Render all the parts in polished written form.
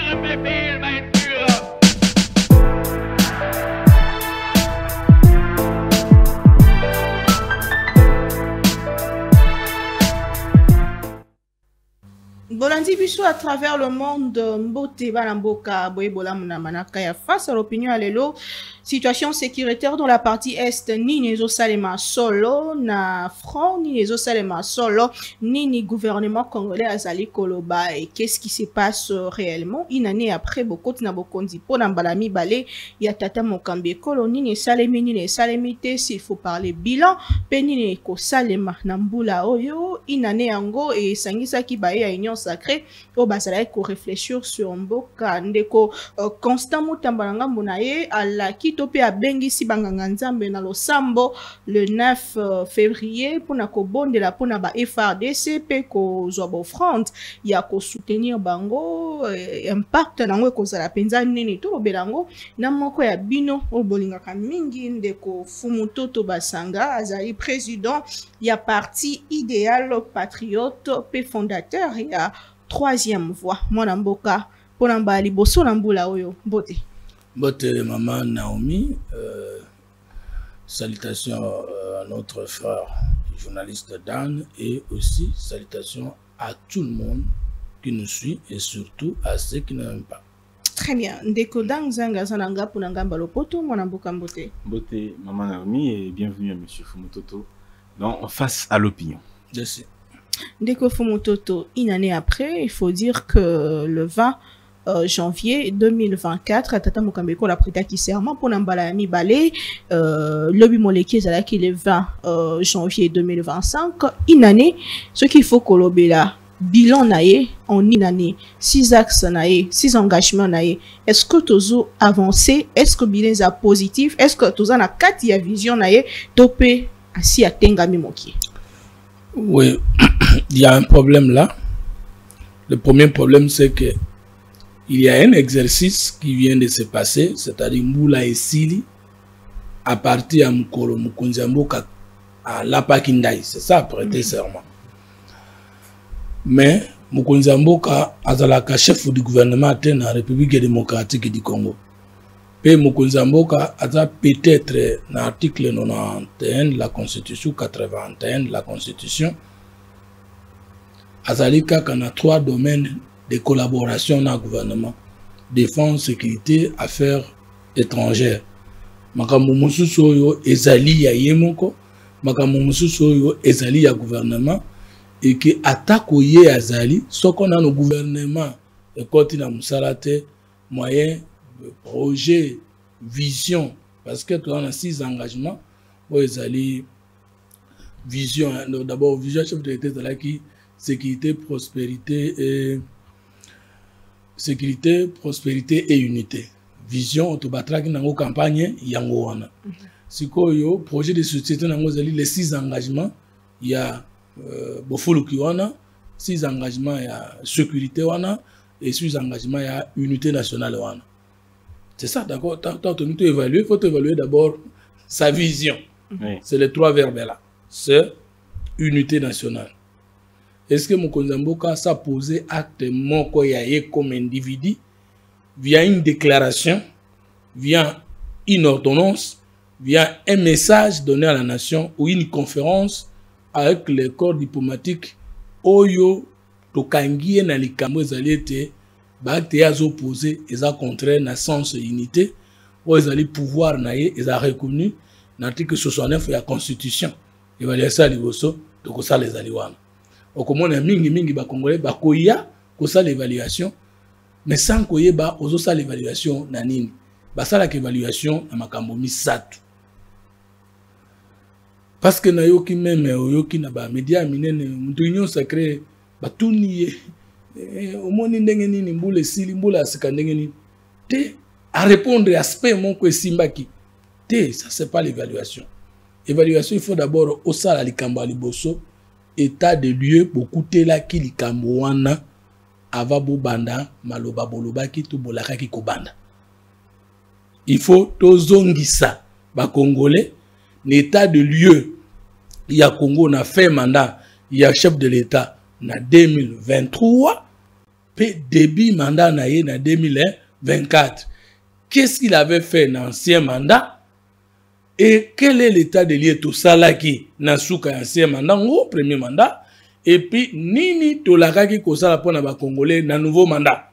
Ihrem Befehl, mein Führer. Bolandi Biso à travers le monde, Mbote Balamboka, Boyebola Munamanakaya, face à l'opinion à l'élo, situation sécuritaire dans la partie est, ni Nezo Salema solo, na front, ni Nezo Salema solo, ni gouvernement congolais Azali Koloba, et qu'est-ce qui se passe réellement? Une année après, beaucoup de Nabokondi, pour Nambalami Balé, il y a Tata Mokambe Koloni, ni Salemi, ni Salemite, s'il faut parler bilan, Penine Ko Salema, Nambula Oyo, une année ango, et Sangisa qui baye à Union sacré au basalaï ko réfléchir sur mboka ndeko constant mutambalanga munaye à la kitope a bengi si banganga nzambe na losambo le 9 février pour na ko bonde la pona ba FRDC pe ko zobo offrande ya ko soutenir bango impact nango ko zala penza nini to belango na moko ya bino o bolinga ka mingi ndeko Fumutoto Basanga azali président ya parti idéal patriote pe fondateur ya troisième voie mwana mboka pona mbali boso na mbula oyo Mbote. Mbote maman Naomi, salutations à notre frère journaliste Dan et aussi salutations à tout le monde qui nous suit et surtout à ceux qui n'aiment pas. Très bien. Ndeko Dang Zanga Zananga pour Nangamba Lopoto mwana mboka Mbote. Mbote maman Naomi et bienvenue à monsieur Fumutoto dans Face à l'opinion. Merci. Ndeko Fumutoto, une année après, il faut dire que le 20 janvier 2024, Tata Mokambeko l'a prêté qui serment pour Nambala Mibale, Lobby Moleki Zalaki le 20 janvier 2025, une année, ce qu'il faut que là, bilan naïe en une année, 6 axes naïe, 6 engagements naïe, est-ce que Tozo avancé, est-ce que bilan est positif, est-ce que Tozo na 4 vision naïe, topé assis à Tengami Moki? Oui, il y a un problème là. Le premier problème, c'est que il y a un exercice qui vient de se passer, c'est-à-dire Moula et Sili, à partir de Mukolo Mukunzamboka à Lapakindai. C'est ça, prêter serment. Mais Mukunzamboka, Azalaka, chef du gouvernement de la République démocratique du Congo. Et Mukunzamboka a peut-être dans l'article 91 de la Constitution, 81 de la Constitution, Azalika qu'on a 3 domaines de collaboration dans le gouvernement: défense, sécurité, affaires étrangères. Makambo mususu yo ezali ya yemoko, makambo mususu yo ezali ya gouvernement, et que attaque ye azali, ce qu'on a no gouvernement et quand na musalate moyen projet, vision, parce que tu as 6 engagements, vous avez vision, d'abord vision chef de l'État qui sécurité, prospérité et unité. Vision, autobatra qui n'a pas campagne, yango wana. Si koyo projet de société n'a pas les 6 engagements, il y a bofulu ki wana, 6 engagements il y a sécurité wana et 6 engagements il y a unité nationale wana. C'est ça, d'accord. Il faut évaluer d'abord sa vision. Oui. C'est les 3 verbes-là. C'est unité nationale. Est-ce que Mukunzamboka s'est posé acte mokoyaye comme individu via une déclaration, via une ordonnance, via un message donné à la nation ou une conférence avec les corps diplomatiques Oyo Tokangie na likambo ezaliete Bakte ya opposé, ils ont contraire na sens unité, ou ils ont pouvoir naïe, ils ont reconnu l'article 69 de la Constitution. Ils vont dire ça liboso, donc ça les aliwana. Au comment on a mingi ba congolais ba koya, ko ça l'évaluation, mais sans koye ba ozo ça l'évaluation na nini. Ba ça la évaluation na makambo misatu. Parce que na yoki même yoki na ba média minene, Union sacrée ba tuniye. Au moins ndenge nini mbule sili mbula asika ndenge nini te à répondre à aspect mon ko simbaki te, ça c'est pas l'évaluation. Évaluation, il faut d'abord au sala likambo liboso état de lieu beaucoup tela ki likambo wana ava bo banda maloba boloba ki to bolaka ki ko banda. Il faut tozongisa ba congolais l'état de lieu. Il y a Congo na fait mandat, il y a chef de l'état na 2023. début mandat naïe en 2024. Qu'est-ce qu'il avait fait dans l'ancien mandat? Et quel est l'état de lié tout ça là qui n'a souka ancien mandat, au premier mandat? Et puis, nini tolaka qui kosala pour na Congolais dans nouveau mandat.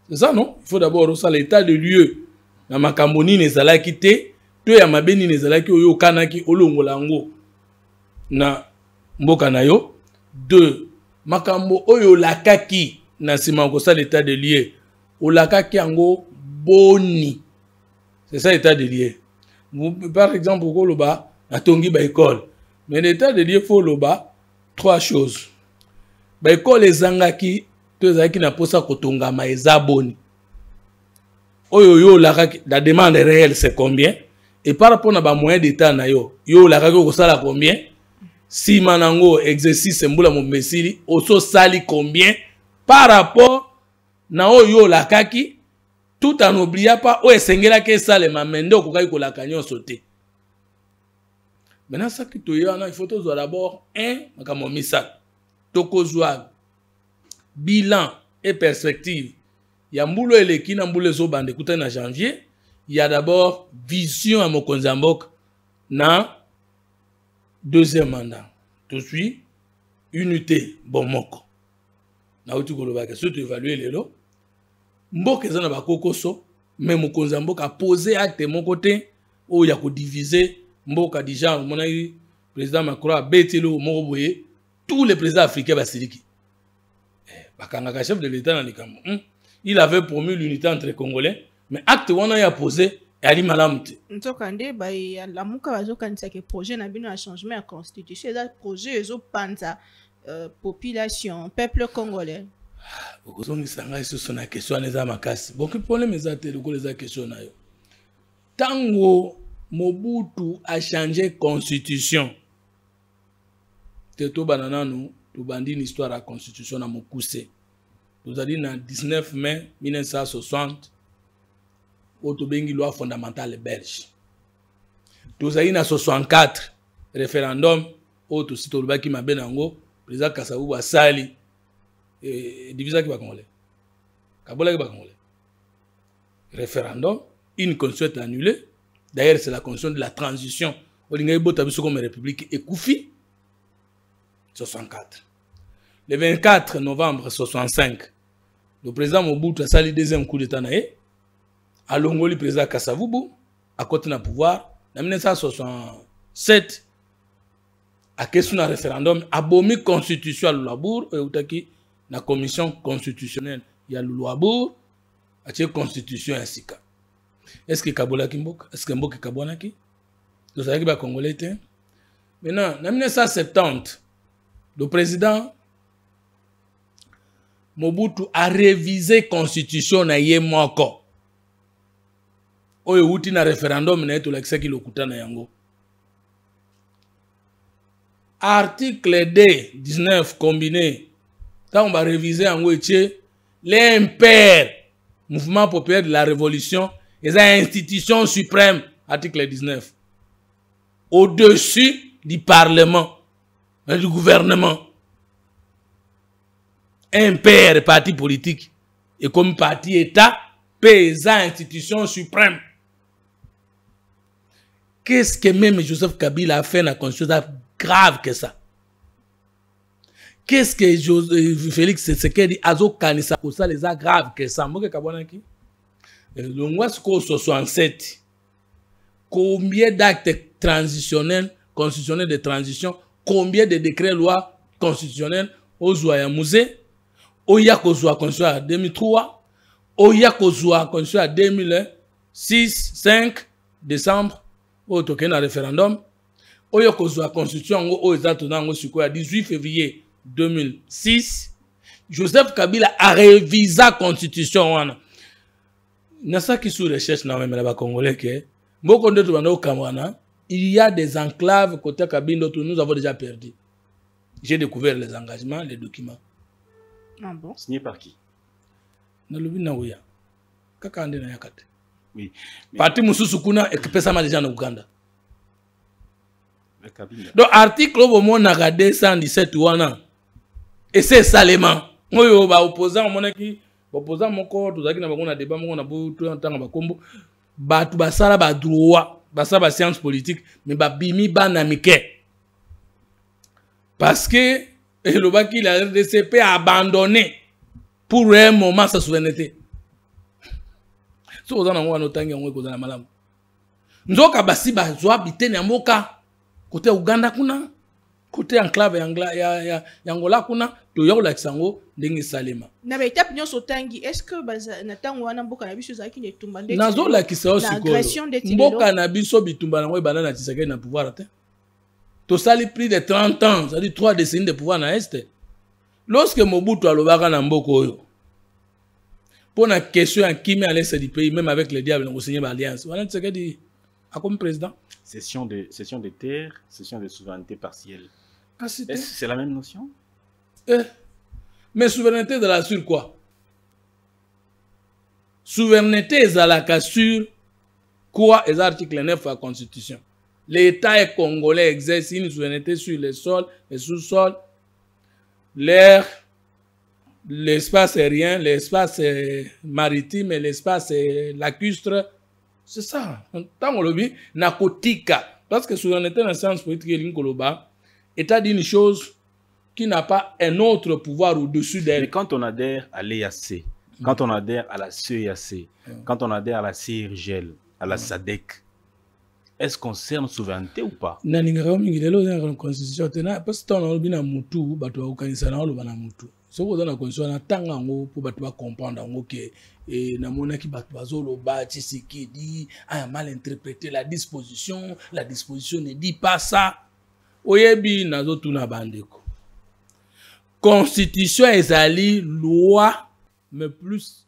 C'est ça, non? Il faut d'abord ça l'état de lieu. Na makamboni nezala kité, to ya mabeni nezala ki oyo kanaki olongolango na mboka na yo. 2. Makambo oyo lakaki na sima ko ça l'état de lieu. Olakaki ango boni. C'est ça l'état de lieu. Par exemple, au Koloba, à Tongi ba école. Mais l'état de lieu faut loba 3 choses. Ba école ezangaki to ezaki na posa kotonga ma ezaboni. Oyo yo la demande réelle c'est combien? Et par rapport à ba moyen d'état na yo la ko sala combien? Si manango exercice mbula mo mesili oso sali combien par rapport na oyo la kaki tout en n'oubliant pas o esengela ke sale mamende okokai ko la kanyo sauter. Maintenant ça qui to yo il faut to d'abord makamo misa tokozwa bilan et perspective. Il y a mboulo eleki na mboulo zo bande kuta na janvier. Il y a d'abord vision à Mokonzambok na deuxième mandat. Tout suit unité bomoko. Na uti koloba ke surtout évaluer les lots. Mbok ezana ba kokoso mais Mokonzambok a posé acte mon côté où il y a ko diviser mboka déjà mon président Macron a betelo moko boye tous les présidents africains basiliki. Bakanga chef de l'état na likambo. Il avait promis l'unité entre les Congolais, mais acte wana ya posé et ali malamte. Ntokande ba ya la muka bazo kanisa ke projet na bino a changement à constitution, ça projet ezo panza population, peuple congolais. Okozongi sanga eso na question neza makasi. Bon ki problème ezate le ko les question na yo. Tango Mobutu a changé constitution. Teto banana nous to bandi une histoire à constitution na mokuse. Nous avons dit le 19 mai 1960, autobengi loi fondamentale belge. Nous avons dit en 64 référendum, auto sito lubaki mabenango, président Kasavubu a sali divisa qui va congolais. Kabola qui va congolais. Référendum, une constitution est annulée. D'ailleurs, c'est la constitution de la transition. Olingaï botabiso comme république et Koufi 64. Le 24 novembre 1965, le président Mobutu a sali deuxième coup d'état naé. A Longoli, président Kasavubu, à côté du pouvoir. En 1967, à question d'un référendum, a bomi constitution à Lulabour, et la commission constitutionnelle, il y a Lulabour, a une constitution à Sika. Est-ce que Kabola Kimbok? Est-ce que Mbok Kabonaki? Vous savez que les Congolais étaient. Maintenant, en 1970, le président Mobutu a révisé la constitution na yemoko. Oyo uti na référendum na eto l'exeki lokuta na yango. Article D 19 combiné. Quand on va réviser yango etie l'impère mouvement populaire de la révolution et sa institution suprême article 19. Au-dessus du parlement et du gouvernement. Un père parti politique et comme parti État, paysan institution suprême. Qu'est-ce que même Joseph Kabila a fait dans la constitution grave que ça? Qu'est-ce que Félix Tshisekedi a dit pour ça les a grave que ça? Moi kabonaki. Le mois 67. Combien d'actes transitionnels, constitutionnels de transition, combien de décrets lois constitutionnels aux musée? Oya kozwa constitution à 2003, Oya kozwa constitution à 2006, 5 décembre, au token à référendum, Oya kozwa constitution au exatonango suko à 18 février 2006, Joseph Kabila a révisé la constitution wana. Nasa qui sous recherche na même la Congolais que beaucoup de gens au Cameroun, il y a des enclaves côté Kabila dont nous avons déjà perdu. J'ai découvert les engagements, les documents. Ah bon? Signé par qui? Nalubi na uya. Kaka ande na yakate. Oui. Parti mususu kuna ekipesa ma déjà na Uganda. Donc article au moment na 217 wana. Et c'est salement. Oyo ba opposant monaki Opposant moko tozaki na bango na débat moko na bo tout entendre ba kombo batu basala ba droit basala ba science politique mais ba bimi bana mike parce que le baki la RDCP a abandonné pour un moment sa souveraineté. So ozana ngo anotangi ngo kozana malamu. Nzoka basi bazwa bitene ya mboka côté Uganda kuna côté enclave ya Angola kuna to yola kisango ndenge salema. Na ba étape nyonso tangi est-ce que na tango wana mboka na biso zaki ne tumba ndeti. Nazo la kisao sikolo. Mboka na biso bitumba na ngo banana tisaka na pouvoir te. To sali plus de 30 ans, ça dit 3 décennies de pouvoir na est. Lorsque Mobutu alobaka na mboko oyo. Pour la question à qui met à l'est du pays, même avec le diable, on signe l'alliance. Voilà ce qu'il dit. Comme président. Cession de terre, cession de souveraineté partielle. Ah, c'est la même notion? Mais souveraineté de la sur quoi? Souveraineté est à la sur quoi? Les articles 9 de la Constitution. L'État congolais exerce une souveraineté sur le sol, le sous-sol, l'air, l'espace aérien, l'espace maritime et l'espace lacustre. C'est ça. Tant qu'on le dit, nakotika. Parce que souveraineté dans le sens politique, est d'une chose qui n'a pas un autre pouvoir au-dessus d'elle. Mais quand on adhère à l'EAC, quand on adhère à la CEAC, quand on adhère à la CIRGL, à la SADC, est-ce qu'on sert notre souveraineté ou pas? Na ningara mingi lelo na constitution tena parce que on a mutu bato okanisa na oloba na mutu. So ko na constitution na tanga ngo pour bato ba comprendre ngo ke na mona ki bato bazoloba Tshisekedi a mal interprété la disposition ne dit pas ça. Oyebi nazo tuna bandeko. Constitution ezali loi mais plus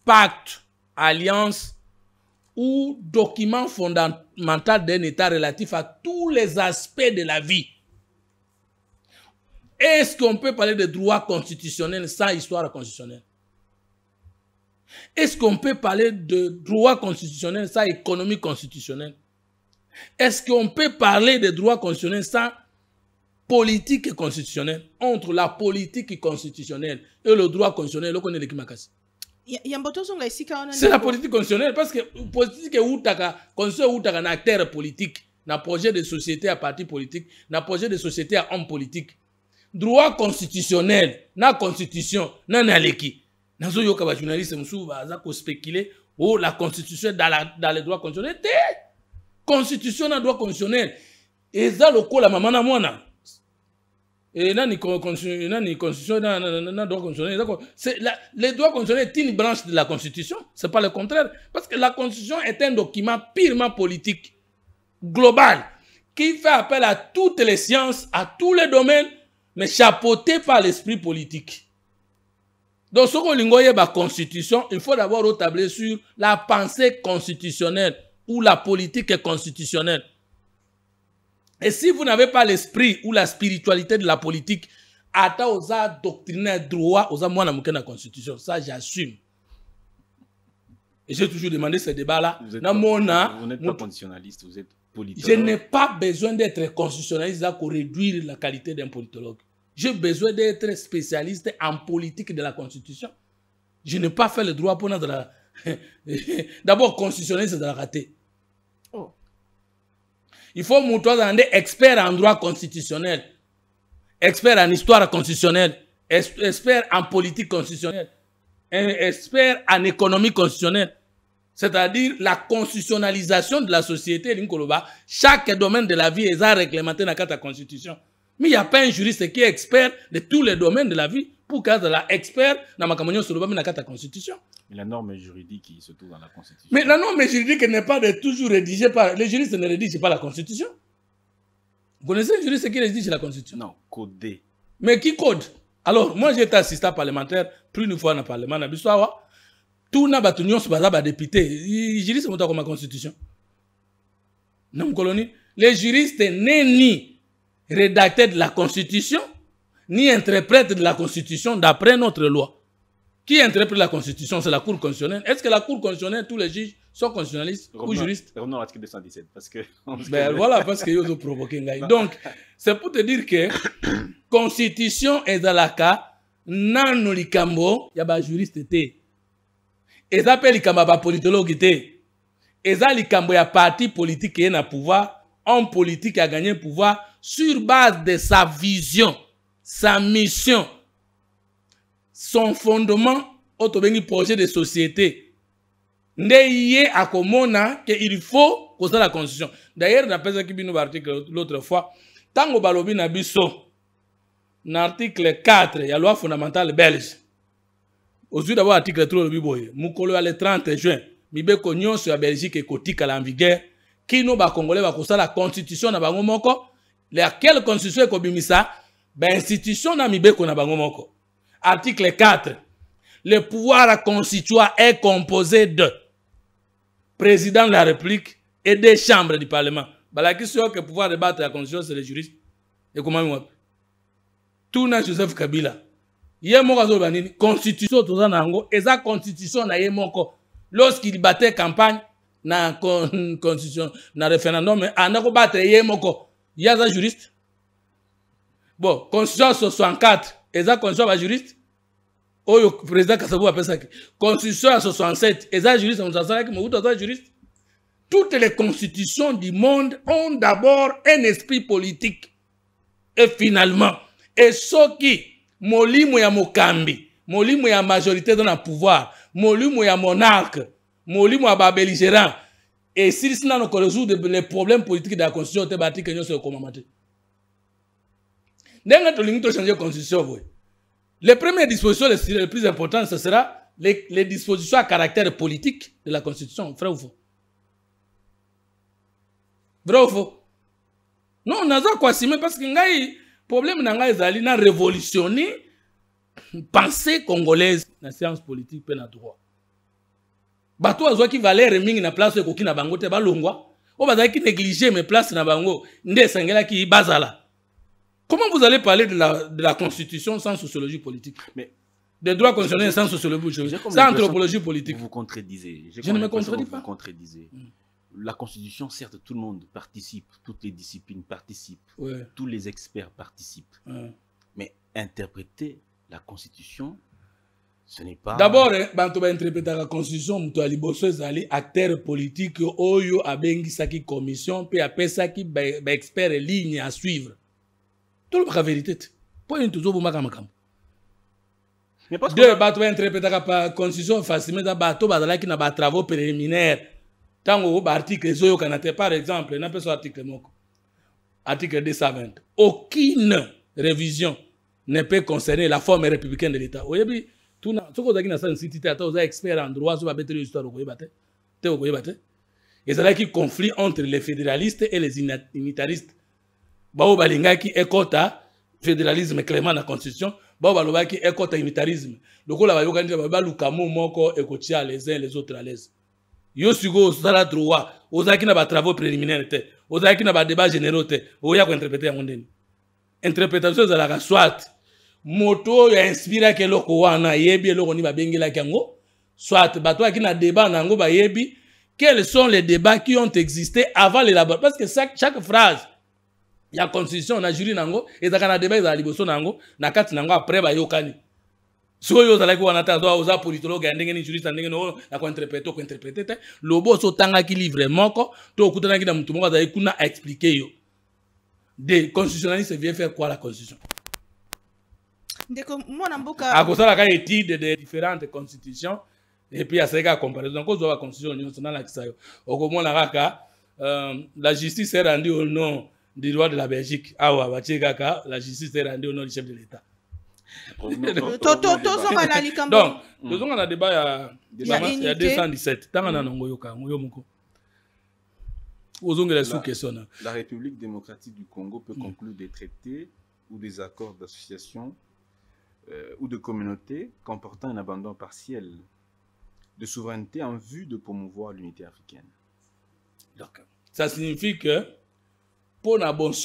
pacte alliance ou document fondamental d'un État relatif à tous les aspects de la vie. Est-ce qu'on peut parler de droit constitutionnel sans histoire constitutionnelle? Est-ce qu'on peut parler de droit constitutionnel sans économie constitutionnelle? Est-ce qu'on peut parler de droit constitutionnel sans politique constitutionnelle? Entre la politique constitutionnelle et le droit constitutionnel, on connaît les Kimakasi. C'est la politique constitutionnelle parce que politique est constitution est un acteur politique, un projet de société à parti politique, un projet de société à homme politique. Droit constitutionnel, na constitution, na naleki. Nazo yoka ba journaliste msou baza ko spéculer la constitution dans le droit constitutionnel. Constitution na droit constitutionnel. Eza lokola mama na mwana. Et là, constitution, droit constitutionnel. Le droit constitutionnel est une branche de la Constitution. Ce n'est pas le contraire. Parce que la Constitution est un document purement politique, global, qui fait appel à toutes les sciences, à tous les domaines, mais chapeauté par l'esprit politique. Donc, ce qu'on lingoye la Constitution, il faut d'abord retabler sur la pensée constitutionnelle ou la politique constitutionnelle. Et si vous n'avez pas l'esprit ou la spiritualité de la politique, ata oza doctrinaire droit, oza mwana muke na constitution. Ça, j'assume. Et j'ai toujours demandé ce débat-là. Vous n'êtes pas constitutionnaliste, vous êtes politologue. Je n'ai pas besoin d'être constitutionnaliste là pour réduire la qualité d'un politologue. J'ai besoin d'être spécialiste en politique de la constitution. Je n'ai pas fait le droit pour notre... D'abord, constitutionnaliste, c'est de la rater. Il faut montrer expert en droit constitutionnel, expert en histoire constitutionnelle, expert en politique constitutionnelle, expert en économie constitutionnelle. C'est-à-dire la constitutionnalisation de la société. Chaque domaine de la vie est réglementé dans la Constitution. Mais il n'y a pas un juriste qui est expert de tous les domaines de la vie pour qu'il soit expert dans la Constitution. Mais la norme juridique qui se trouve dans la Constitution. Mais la norme juridique n'est pas de toujours rédigée par... Les juristes ne rédigent pas la Constitution. Vous connaissez un juriste qui rédige la Constitution? Non, codé. Mais qui code? Alors, moi j'ai été assistant parlementaire plus d'une fois dans le Parlement. Tout n'a pas tenu sur député. Les juristes sont comme la Constitution. Non, colonie. Les juristes n'est ni rédacteurs de la Constitution, ni interprètes de la Constitution d'après notre loi. Qui interprète la Constitution? C'est la Cour constitutionnelle. Est-ce que la Cour constitutionnelle, tous les juges sont constitutionnalistes ou juristes? Revenons à l'article 217. Parce que... Ben voilà, parce qu'ils ont provoqué. Donc, c'est pour te dire que Constitution est dans la cas, nano likambo ya ba juriste te. Eza pe likambo ba politologue te. Eza likambo ya parti politique qui est na pouvoir, homme politique a gagné pouvoir sur base de sa vision, sa mission, son fondement, autobengi projet de société. Ndeye akomona que il faut causer la constitution. D'ailleurs, d'après ce qui nous article l'autre fois, tango balobi na biso, l'article 4, il y a la loi fondamentale belge. Aujourd'hui, d'abord, l'article 3, le 30 juin, mibeko nyonso ya Belgique et kotika la en vigueur, qui nous ba congolais ba kosa la constitution na bango moko, laquelle constitution ko bimisa, ba institution na mibeko na bango moko. Article 4. Le pouvoir constituant est composé de président de la République et des chambres du Parlement. La question que le pouvoir de battre la constitution, c'est les juristes. Et comment moi? Tout na Joseph Kabila. Yé moko zo banini constitution to za nango, eza constitution na yé moko. Lorsqu'il battait campagne na constitution na référendum, anako battre yé moko. Yaza juriste. Bon, constitution 64, eza constitution ba juriste. Oyo président Kassabou appelle ça. Constitution 67, eza juriste, on s'en qui moutou juriste. Toutes les constitutions du monde ont d'abord un esprit politique. Et finalement, et ce qui molimo ya mokambi, molimo ya majorité dans le pouvoir, molimo ya monarque, molimo ya babelligérant, et si cela ne résout les problèmes politiques de la constitution, te bâti que nous sommes comme amateur. N'est-ce pas que changer la constitution? Les premières dispositions les plus importantes, ce sera les dispositions à caractère politique de la constitution. Vrai ou faux? Vrai ou faux? Non, on a quoi si, parce que le problème est de révolutionner la pensée congolaise dans la science politique et dans le droit. Bato azwa ki valeur mingi na place ko kina bango te balongwa o bazaki négliger mes places na bango nde sangela ki bazala. Comment vous allez parler de la constitution sans sociologie politique? Mais des droits constitutionnels sans sociologie politique, sans anthropologie politique. Vous vous contredisez. Je ne me contredis pas. Vous contredisez. La constitution, certes, tout le monde participe, toutes les disciplines participent, tous les experts participent. Mais interpréter la constitution, ce n'est pas... D'abord, quand on interpréter la constitution, on doit aller acteurs politiques, oyo abengi saki commission, puis après ça qui expert ligne à suivre. Tout la vérité. Pour une toujours pour makam. Mais parce que bateau interpréter la constitution facilement da bateau bazala qui na ba travaux préliminaires. Tango article zoyo kanate par exemple, n'a pas article moko. Article 220. Aucune révision ne peut concerner la forme républicaine de l'État. Oyebi tout na soko zaki na sa cité ata oza expert en droit so ba betre histoire ko yebate. Te ko yebate. Et c'est là qui conflit entre les fédéralistes et les unitaristes. Bao balingaki ekota fédéralisme clairement la constitution, bao balobaki ekota unitarisme. Lokola ba yokandi ba lukamu moko ekotia les uns les autres à l'aise. Yo sugo sala droit, ozaki na ba travaux préliminaires te, ozaki na ba débat généraux te, oya ko interpréter ya mondeni. Interprétation za la soit moto ya inspira ke loko wana yebi eloko ni ba bengela kango, soit bato aki na débat nango ba yebi quels sont les débats qui ont existé avant l'élaboration, parce que chaque phrase il y a constitution na jury nango ezaka na débat za liboso nango na kati nango après ba yokani so yo zala ki wana ta zo za politologue ndenge ni juriste ndenge no na ko interpréter te lobo so tanga ki livre moko to kutana ki na mutu moko za kuna expliquer yo des constitutionnalistes viennent faire quoi la constitution ndeko mona mboka akosala ka étude de différentes constitutions et puis aseka comparaison ko zo la constitution nyonso na kisayo okomona kaka la justice est rendue au nom du roi de la Belgique. Ah ouais, la justice est rendue au nom du chef de l'État. Donc, nous avons un débat il y a 217. La République démocratique du Congo peut conclure des traités ou des accords d'association ou de communauté comportant un abandon partiel de souveraineté en vue de promouvoir l'unité africaine. Donc, ça signifie que pour la cause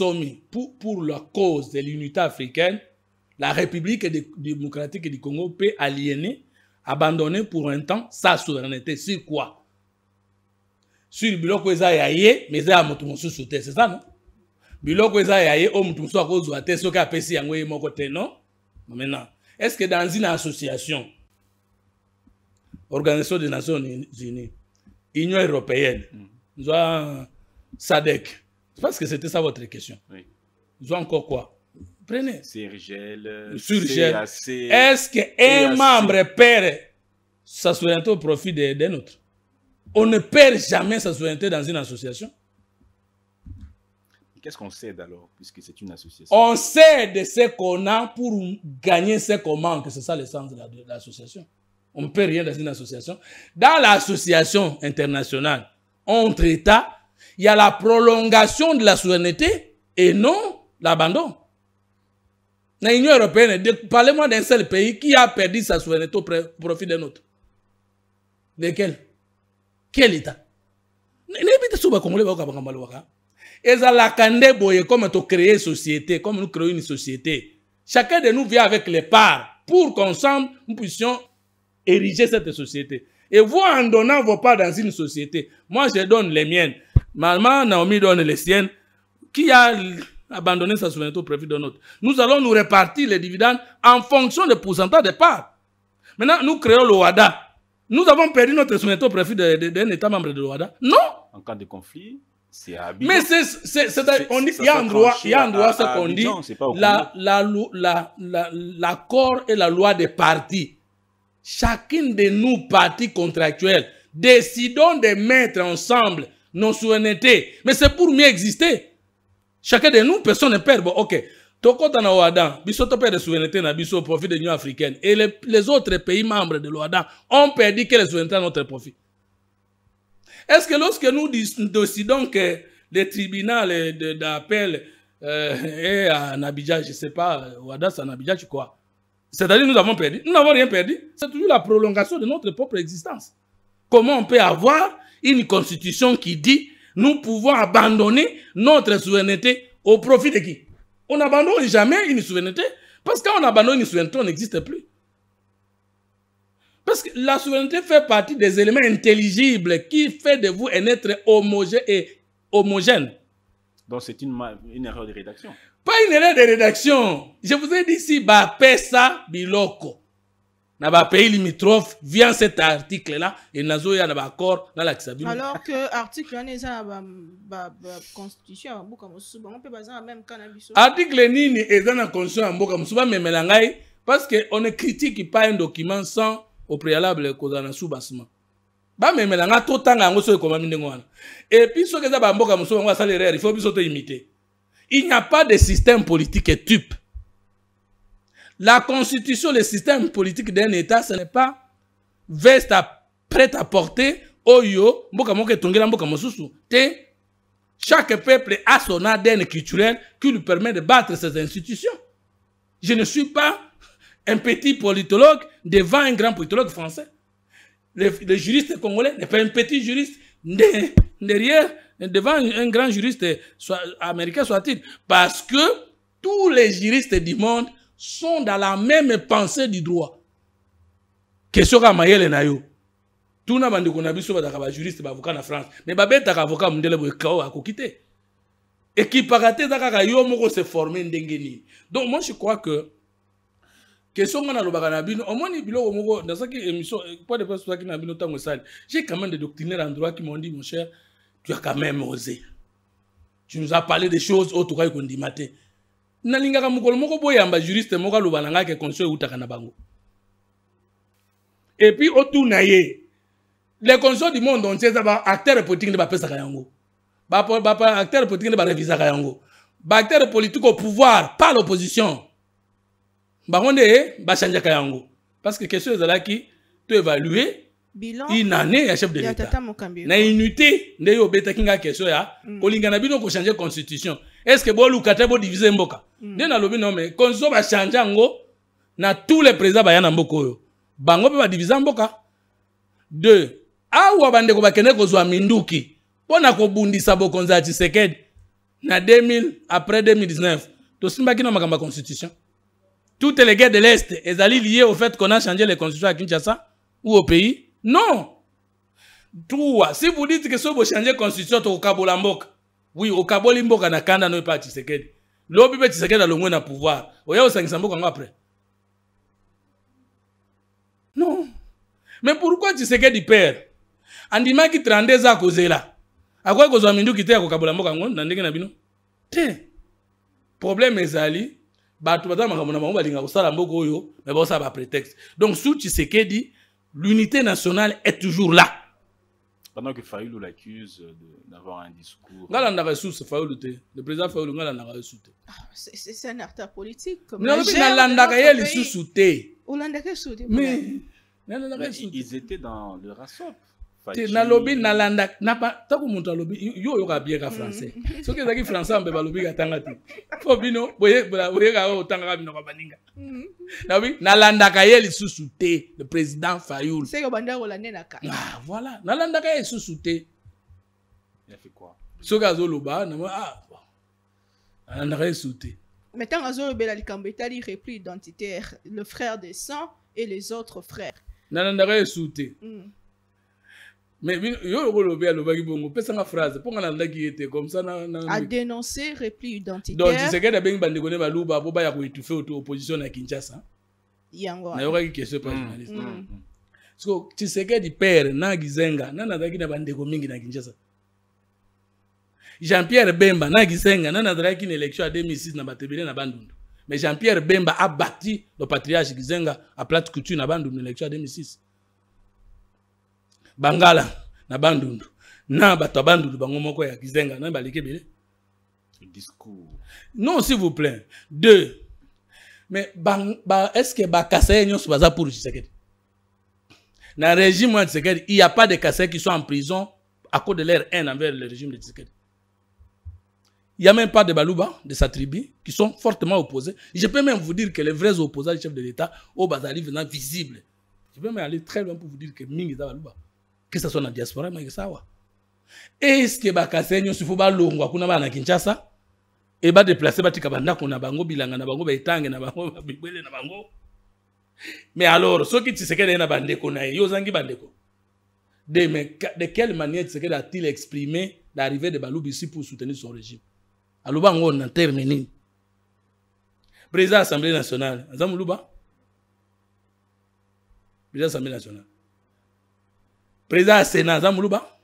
de l'unité africaine, la République démocratique du Congo peut aliéner, abandonner pour un temps sa souveraineté. Sur quoi? Sur le biloko eza yaye, mais eza mutu mosusu te, c'est ça non? Biloko eza yaye o mutu mosusu akozwa te soki apesi yango ye moko te non? Maintenant, Est-ce que dans une association, Organisation des Nations Unies, Union européenne, SADC, je pense que c'était ça votre question. Oui. Ils ont encore quoi? Prenez. CIRGL, CAC. Est-ce qu'un membre perd sa souveraineté au profit d'un autre? On ne perd jamais sa souveraineté dans une association. Qu'est-ce qu'on cède alors, puisque c'est une association? On cède ce qu'on a pour gagner ce qu'on manque. C'est ça le sens de l'association. On ne perd rien dans une association. Dans l'association internationale, entre États, il y a la prolongation de la souveraineté et non l'abandon. Dans l'Union européenne, parlez-moi d'un seul pays qui a perdu sa souveraineté au profit d'un autre. Lequel? Quel État? Comme tu crées une société, comme nous créons une société, chacun de nous vient avec les parts pour qu'ensemble nous puissions ériger cette société. Et vous, en donnant vos parts dans une société, moi je donne les miennes, maman Naomi donne les siennes, qui a abandonné sa souveraineté au profit d'un autre. Nous allons nous répartir les dividendes en fonction des pourcentages de parts. Maintenant, nous créons le WADA. Nous avons perdu notre souveraineté au profit d'un État membre de l'OADA. Non! En cas de conflit, c'est à Abidjan. Mais il y a un droit, ce qu'on dit, l'accord et la loi des partis. Chacune de nous, partis contractuels, décidons de mettre ensemble nos souverainetés. Mais c'est pour mieux exister. Chacun de nous, personne ne perd. Bon, ok. Toko na OADA, bisoto perd de souveraineté na biso au profit de l'Union africaine. Et les autres pays membres de l'OADA ont perdu que les souverainetés à notre profit. Est-ce que lorsque nous décidons que le tribunal d'appel est à Abidjan, je ne sais pas, OADA c'est à Abidjan, tu crois? C'est-à-dire nous avons perdu? Nous n'avons rien perdu. C'est toujours la prolongation de notre propre existence. Comment on peut avoir une constitution qui dit nous pouvons abandonner notre souveraineté au profit de qui? On n'abandonne jamais une souveraineté. Parce qu'on abandonne une souveraineté, on n'existe plus. Parce que la souveraineté fait partie des éléments intelligibles qui fait de vous un être homogène. Donc c'est une erreur de rédaction. Pas une erreur de rédaction. Je vous ai dit ici, Bapesa Biloko. Dans les pays limitrophes, vient cet article-là, et nous avons un accord dans l'Axabine. Alors que l'article est dans la Constitution, on peut baser même cannabis. Article Nini est dans la Constitution, mais parce qu'on ne critique pas un document sans au préalable qu'on a sous-bassement. Et puis, ce que il faut imiter. Il n'y a pas de système politique type. La constitution, le système politique d'un État, ce n'est pas veste prêt à porter oyo mboka moke tongela mboka mosusu. Chaque peuple a son ADN culturel qui lui permet de battre ses institutions. Je ne suis pas un petit politologue devant un grand politologue français. Le juriste congolais n'est pas un petit juriste derrière, devant un grand juriste américain soit-il. Parce que tous les juristes du monde sont dans la même pensée du droit. Question à Mayele Nayo. Tout le monde a un juriste avocat en France. Mais il y a un avocat qui est et qui se former. Donc moi je crois que question on a le baganabino au moins bilo dans cette émission pas de personnes qui n'a bien autant que j'ai quand même des doctrinaires en droit qui m'ont dit mon cher tu as quand même osé. Tu nous as parlé des choses autres qu'on dit maté. Nalingaka mukolo moko boyamba juriste moko lubalanga ke conseil utaka na bango. Et puis autour naye les conseils du monde entier ça va acteurs politiques ne ba pesa kayango. Ba acteurs politiques ne ba réviser kayango. Ba acteurs politiques au pouvoir pas l'opposition. Ba onde ba changer kayango. Parce que question est là qui tu évaluer bilan une année à chef de l'État. Na unité ndeyo beta kinga question ya kolingana bino ko changer constitution. Est-ce que bo lukata bo diviser mboka? Nde na lobi non mais konso ba changer ngo na tous les présidents ba yana mboko yo. Bango pe ba diviser mboka. 2. Awa bandeko bakene ko zwa minduki. Pona ko bundisa bokonza Tshisekedi na 2000 après 2019. To simba kina makamba constitution. Toutes les guerres de l'Est est liées au fait qu'on a changé les constitutions à Kinshasa ou au pays? Non. Toi, si vous dites que si vous changez la constitution au Kabola Mboka, oui, au Kabola Mboka na kanda no pas Tshisekedi. L'obi be Tshisekedi a le moins na pouvoir. Oya o sangisa Mboka après. Non. Mais pourquoi tu sais que du père? Andima qui 32 ans causé là. À quoi que Mindu qui était à Kokabola Mokangon, Nandé Nabino? Té. Problème est ali. Batu bata makamona mamu balinga kosala mboko oyo, mais bon ça va prétexte. Donc sous tu sais que dit l'unité nationale est toujours là. Pendant que Fayoulou l'accuse d'avoir un discours. Le président Fayoulou ngala na resous. C'est un acteur politique. Non, mais mais ils étaient dans le RASOP. Nalobi nalanda napa taku muntu alobi yo yo ka bien ka français. Ce que zaki français ambe balobi ka tangati. Fo bino boye ka o tanga bino ka baninga. Nabi nalanda ka yeli susute le président Fayoulou. C'est que banda rolande na ka. Ah voilà, nalanda ka yeli susute. Il a fait quoi? Ce que azoloba na nalanda ka yeli susute. Mais tant azoloba la likambetali repli identitaire, le frère des sang et les autres frères. Nalanda ka yeli susute. Mais yo le lobaki bongo pesa nga phrase pour nga qui était comme ça a dénoncé repli identitaire. Donc tu sais que d'abord bande connaît baluba pour ba ya ko étouffer opposition à Kinshasa. Yango. Na yoka ki question par journaliste. So tu sais que du père na Gizenga na ndaki na bande ko mingi na Kinshasa. Jean-Pierre Bemba na Gizenga na ndaki une élection en 2006 na Batebele na Bandundu. Mais Jean-Pierre Bemba a bâti le patriarche Gizenga à plate couture na Bandundu l'élection en 2006. Bangala na Bandundu na bato Bandundu bango moko ya Gizenga na balike bele discours. Non s'il vous plaît. Deux. Mais est-ce que Kassai nyos baza pour Tshisekedi? Dans le régime de Tshisekedi, il n'y a pas de Kassai qui sont en prison à cause de leur haine envers le régime de Tshisekedi. Il n'y a même pas de Baluba, de sa tribu, qui sont fortement opposés. Je peux même vous dire que les vrais opposants du chef de l'État, au Bazali venant visibles. Je peux même aller très loin pour vous dire que Mingi Baluba. Que ce soit dans la diaspora, mais ça va. Est-ce que Bakasé n'y a pas de longue à na Kinshasa et ba déplacer batika banda ko na bango bilanga na bango ba itange na bango bibele na bango. Mais alors, ce qui Tshisekedi na bandeko na yo zangi bandeko. De quelle manière Tshisekedi a-t-il exprimé l'arrivée de Balouba ici pour soutenir son régime? Alouba on a terminé. Président de l'Assemblée nationale, Azamoulouba. Président de l'Assemblée nationale. Président du Sénat, Azamoulouba.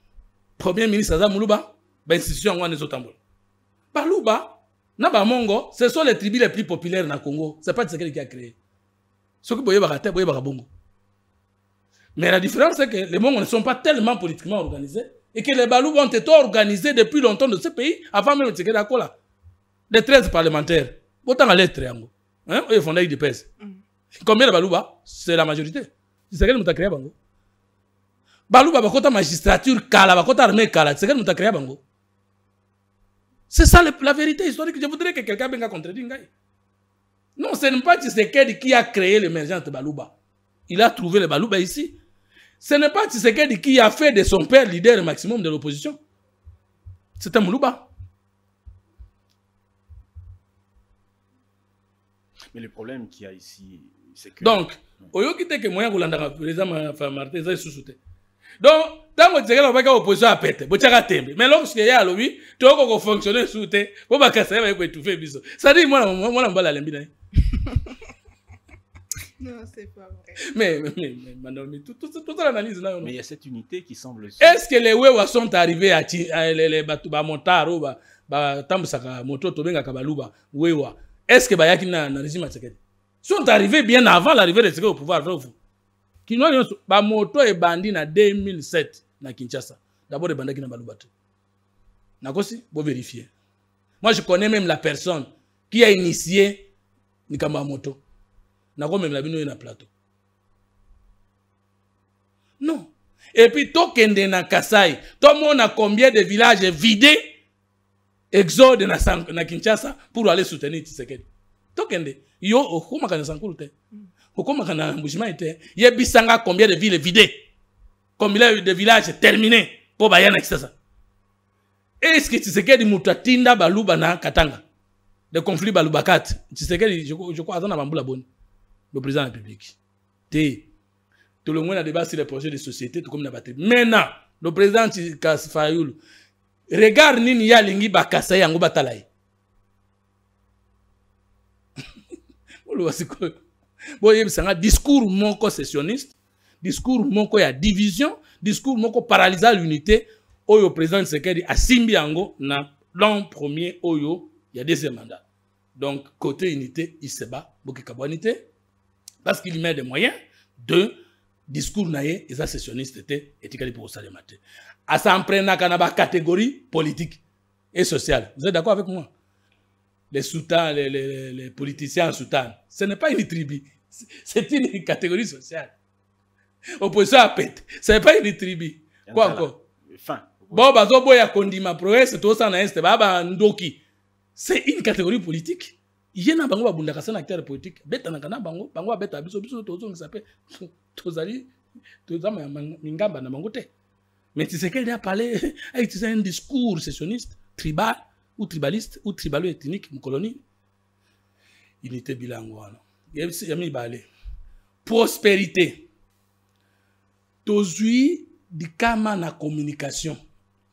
Premier ministre, Azamoulouba. Ben, institution, on est au tambour. Balouba, Naba Mongo, ce sont les tribus les plus populaires dans le Congo. Ce n'est pas Tshisekedi qui a créé. Ce que vous voyez, Bongo. Mais la différence, c'est que les Mongos ne sont pas tellement politiquement organisés et que les Balouba ont été organisés depuis longtemps de ce pays, avant même Tshisekedi Akola. Les 13 parlementaires. Autant à l'être, hein? Ils font des pèses. Combien de Balouba? C'est la majorité. Tshisekedi m'a créé Bango. Balouba, bakota magistrature, kala, bakota armée, kala. Tshisekedi m'a créé Bango. C'est ça la vérité historique. Je voudrais que quelqu'un venga contredire. Non, ce n'est pas Tshisekedi qui a créé l'émergence de Balouba. Il a trouvé le Balouba ici. Ce n'est pas Tshisekedi qui a fait de son père leader maximum de l'opposition. C'est un Moulouba. Mais le problème qu'il y a ici, c'est que... Donc, oyo kite ke moya kulandaka président Martin za susute. Donc, tant que Tshisekedi va pas opposition à pète, bochaka tembe. Mais lorsque y a lui, tu vas ko fonctionner soute, bo bakasa va ko étouffer biso. Ça dit moi mbala lembi na. Non, c'est pas vrai. Mais toute l'analyse là. Mais il y a cette unité qui semble... Est-ce que les Wewa sont arrivés à les Batuba Montaro, Tambusaka, Moto, Tobenga, Kabaluba, Wewa? Est-ce que Bayaki na régime Tshisekedi sont arrivés bien avant l'arrivée de Tshisekedi au pouvoir? Moto et Bandi en 2007 na Kinshasa. D'abord, les Bandaki na Baluba. Nakosi, vous vérifiez. Moi, je connais même la personne qui a initié Nikamba Moto. Nako même la bino na plateau. Non. Et puis, Tokende na Kasai, tout le monde a combien de villages vidés, exode na Kinshasa pour aller soutenir Tshisekedi. Tokende, yo, okuma kana sankulu te. Okuma kana mbujima te. Ye bisanga combien de villes vidées, combien de villages terminés pour bayana Kinshasa. Est-ce que Tshisekedi mutatinda Baluba na Katanga? De conflit Baluba 4. Tshisekedi, je crois, azana bambula boni. Le président de la République. Tout le monde a débat sur les projets de société, tout comme n'abatté. Maintenant, le président Fayoulou, regarde nini ya lingi bakasa yango batalai. Bon, il y a un discours non concessionniste, discours moko ya division, discours moko paralysa l'unité, oyo président Tshisekedi a simbi yango na l'an premier oyo, il y a deuxième mandat. Donc, côté unité, il se bat, unité, parce qu'il met des moyens de discours naïe, et ça, sessionniste était, et pour ça, les matins. À s'en prendre à catégorie politique et sociale. Vous êtes d'accord avec moi? Les soutans, les politiciens soutans, ce n'est pas une tribu, c'est une catégorie sociale. Opposition à pète, ce n'est pas une tribu. Quoi encore? Bon, bazo boya kondima progrès, tout ça na est, baba ndoki. C'est une catégorie politique. Il y a un bango babunda kasa acteur politique. Beta na kana bango, bango beta biso biso tozo ngisape tozali tozama mingamba na bango te. Mais tu sais qu'elle a parlé, a utilisé un discours sessionniste, tribal ou tribaliste ou tribalo-ethnique, mon colonie. Unité bilingue. Il y a mis balé. Prospérité. Tozui di kama na communication.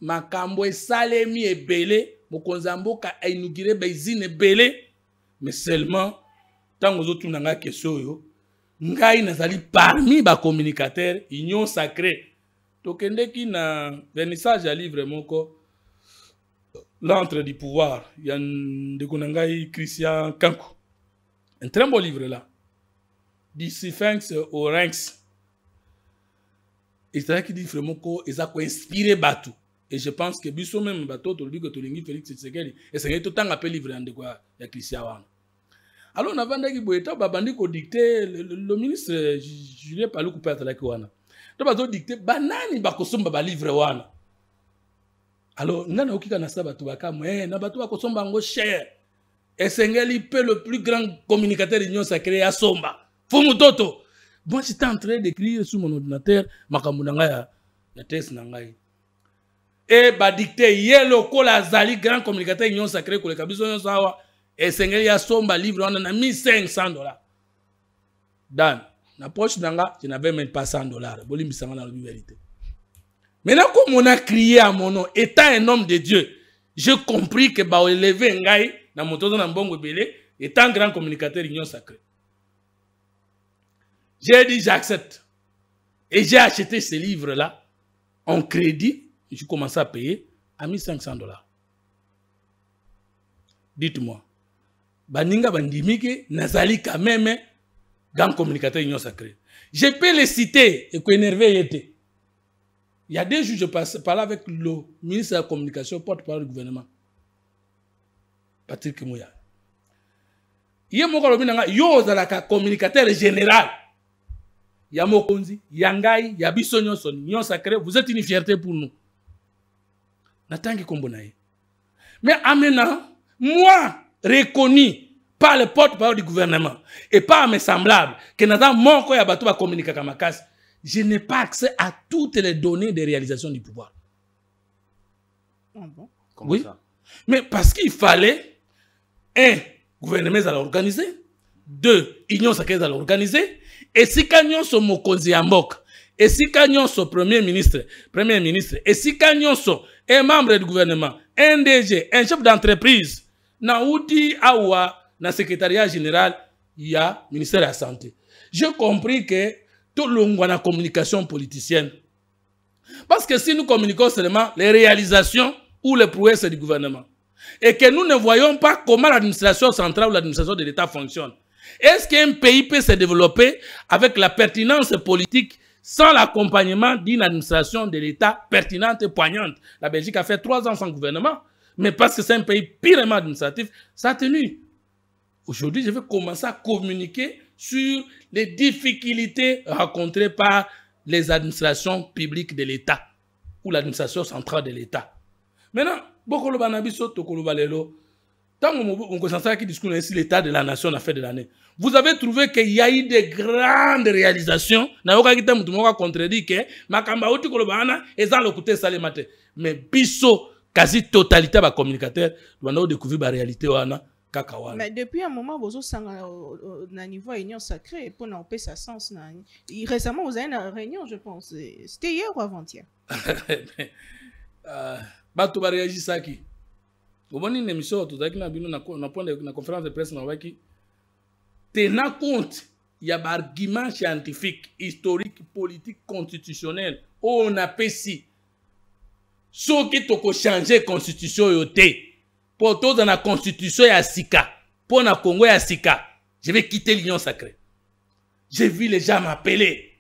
Makambo esalemi ebele, mokonzamboka a inauguré bezine ebele, mais seulement, tant aux autres n'anga question yo, ngai nazali parmi ba communicateurs, union sacrée. Tokende ki na vernissage à livre moko, l'entre du pouvoir, il y a un de Christian Kankou. Un très beau livre là. Du Sphinx au Rhinx. Et c'est là qu'il dit vraiment qu'il a inspiré Batou. Et je pense que Bissot même Batou, tu dis que tu l'as Félix Tshisekedi. Et c'est tout le temps appelé livre de quoi il y a Christian Wang. Alors on a vendu que Boeta Babandi ko dicté le ministre Julien Palou coupé à la Kouana. Donc Batou dicté banani bakosomba ba livre wana. Alors ngana okika na sa Batou baka moi na Batou bakosomba ngo cher. Et Sengeli peut le plus grand communicateur de l'Union sacrée à Somba. Fumutoto. Moi j'étais en train d'écrire sur mon ordinateur makamuna ya test nangai. Et ba dicté yelo kola zali grand communicateur union sacrée ko le kabiso nyo sawa et sengeli ya somba livre on a $1,500. Dan na poche nanga je n'avais même pas $100. Bolimi sanga na la vérité. Maintenant comme on a crié à mon nom étant un homme de Dieu, j'ai compris que ba élever ngai na motozo na mbongo belé étant grand communicateur union sacrée. J'ai dit j'accepte. Et j'ai acheté ce livre là en crédit. Je commence à payer à $1,500. Dites-moi, Baninga Bandimike, Nazali quand même, grand communicateur union sacrée. Je peux les citer et qu'énervé était. Il y a 2 jours, je parlais avec le ministre de la Communication, porte-parole du gouvernement, Patrick Mouya. Il y a un communicateur général. Yamokonzi, Yangai, Yabisonyo Son, union sacrée, vous êtes une fierté pour nous. Natangi Kombonaye. Mais en maintenant, moi, reconnu par le porte-parole du gouvernement et par mes semblables, que dans mon cas, il y a communiquer avec ma casse, je n'ai pas accès à toutes les données de réalisation du pouvoir. Ah bon? Comment oui. Ça? Mais parce qu'il fallait, 1, gouvernement à l'organiser, 2, union sacrée à l'organiser, et si Kanyon so mokonzi ya mboka, et si Kanyon so premier ministre, et si Kanyon so un membre du gouvernement, un DG, un chef d'entreprise, na outi awa na secrétariat général, il y a ministère de la santé. J'ai compris que tout le monde a la communication politicienne. Parce que si nous communiquons seulement les réalisations ou les prouesses du gouvernement, et que nous ne voyons pas comment l'administration centrale ou l'administration de l'État fonctionne, est-ce qu'un pays peut se développer avec la pertinence politique sans l'accompagnement d'une administration de l'État pertinente et poignante? La Belgique a fait 3 ans sans gouvernement, mais parce que c'est un pays purement administratif, ça a tenu. Aujourd'hui, je vais commencer à communiquer sur les difficultés rencontrées par les administrations publiques de l'État ou l'administration centrale de l'État. Maintenant, beaucoup de gens tant qu'on discute ici l'état de la nation a fait de l'année. Vous avez trouvé qu'il y a eu de grandes réalisations. Mais biso, quasi totalité des communicateurs doivent découvrir la réalité. Mais depuis un moment, vous avez un niveau union sacrée pour n'en pas sa sens. Récemment, vous avez une réunion, je pense. C'était hier ou avant-hier? Bato ba réagir ça qui. Vous voyez une émission, tout à l'heure, na conférence de presse, na tenant compte il y a des arguments scientifiques, historiques, politiques, constitutionnels. On a fait si. Ce qui t'a changé la constitution, pour tout dans la constitution, il y a Sika. Pour le Congo, il y a Sika. Je vais quitter l'Union sacrée. J'ai vu les gens m'appeler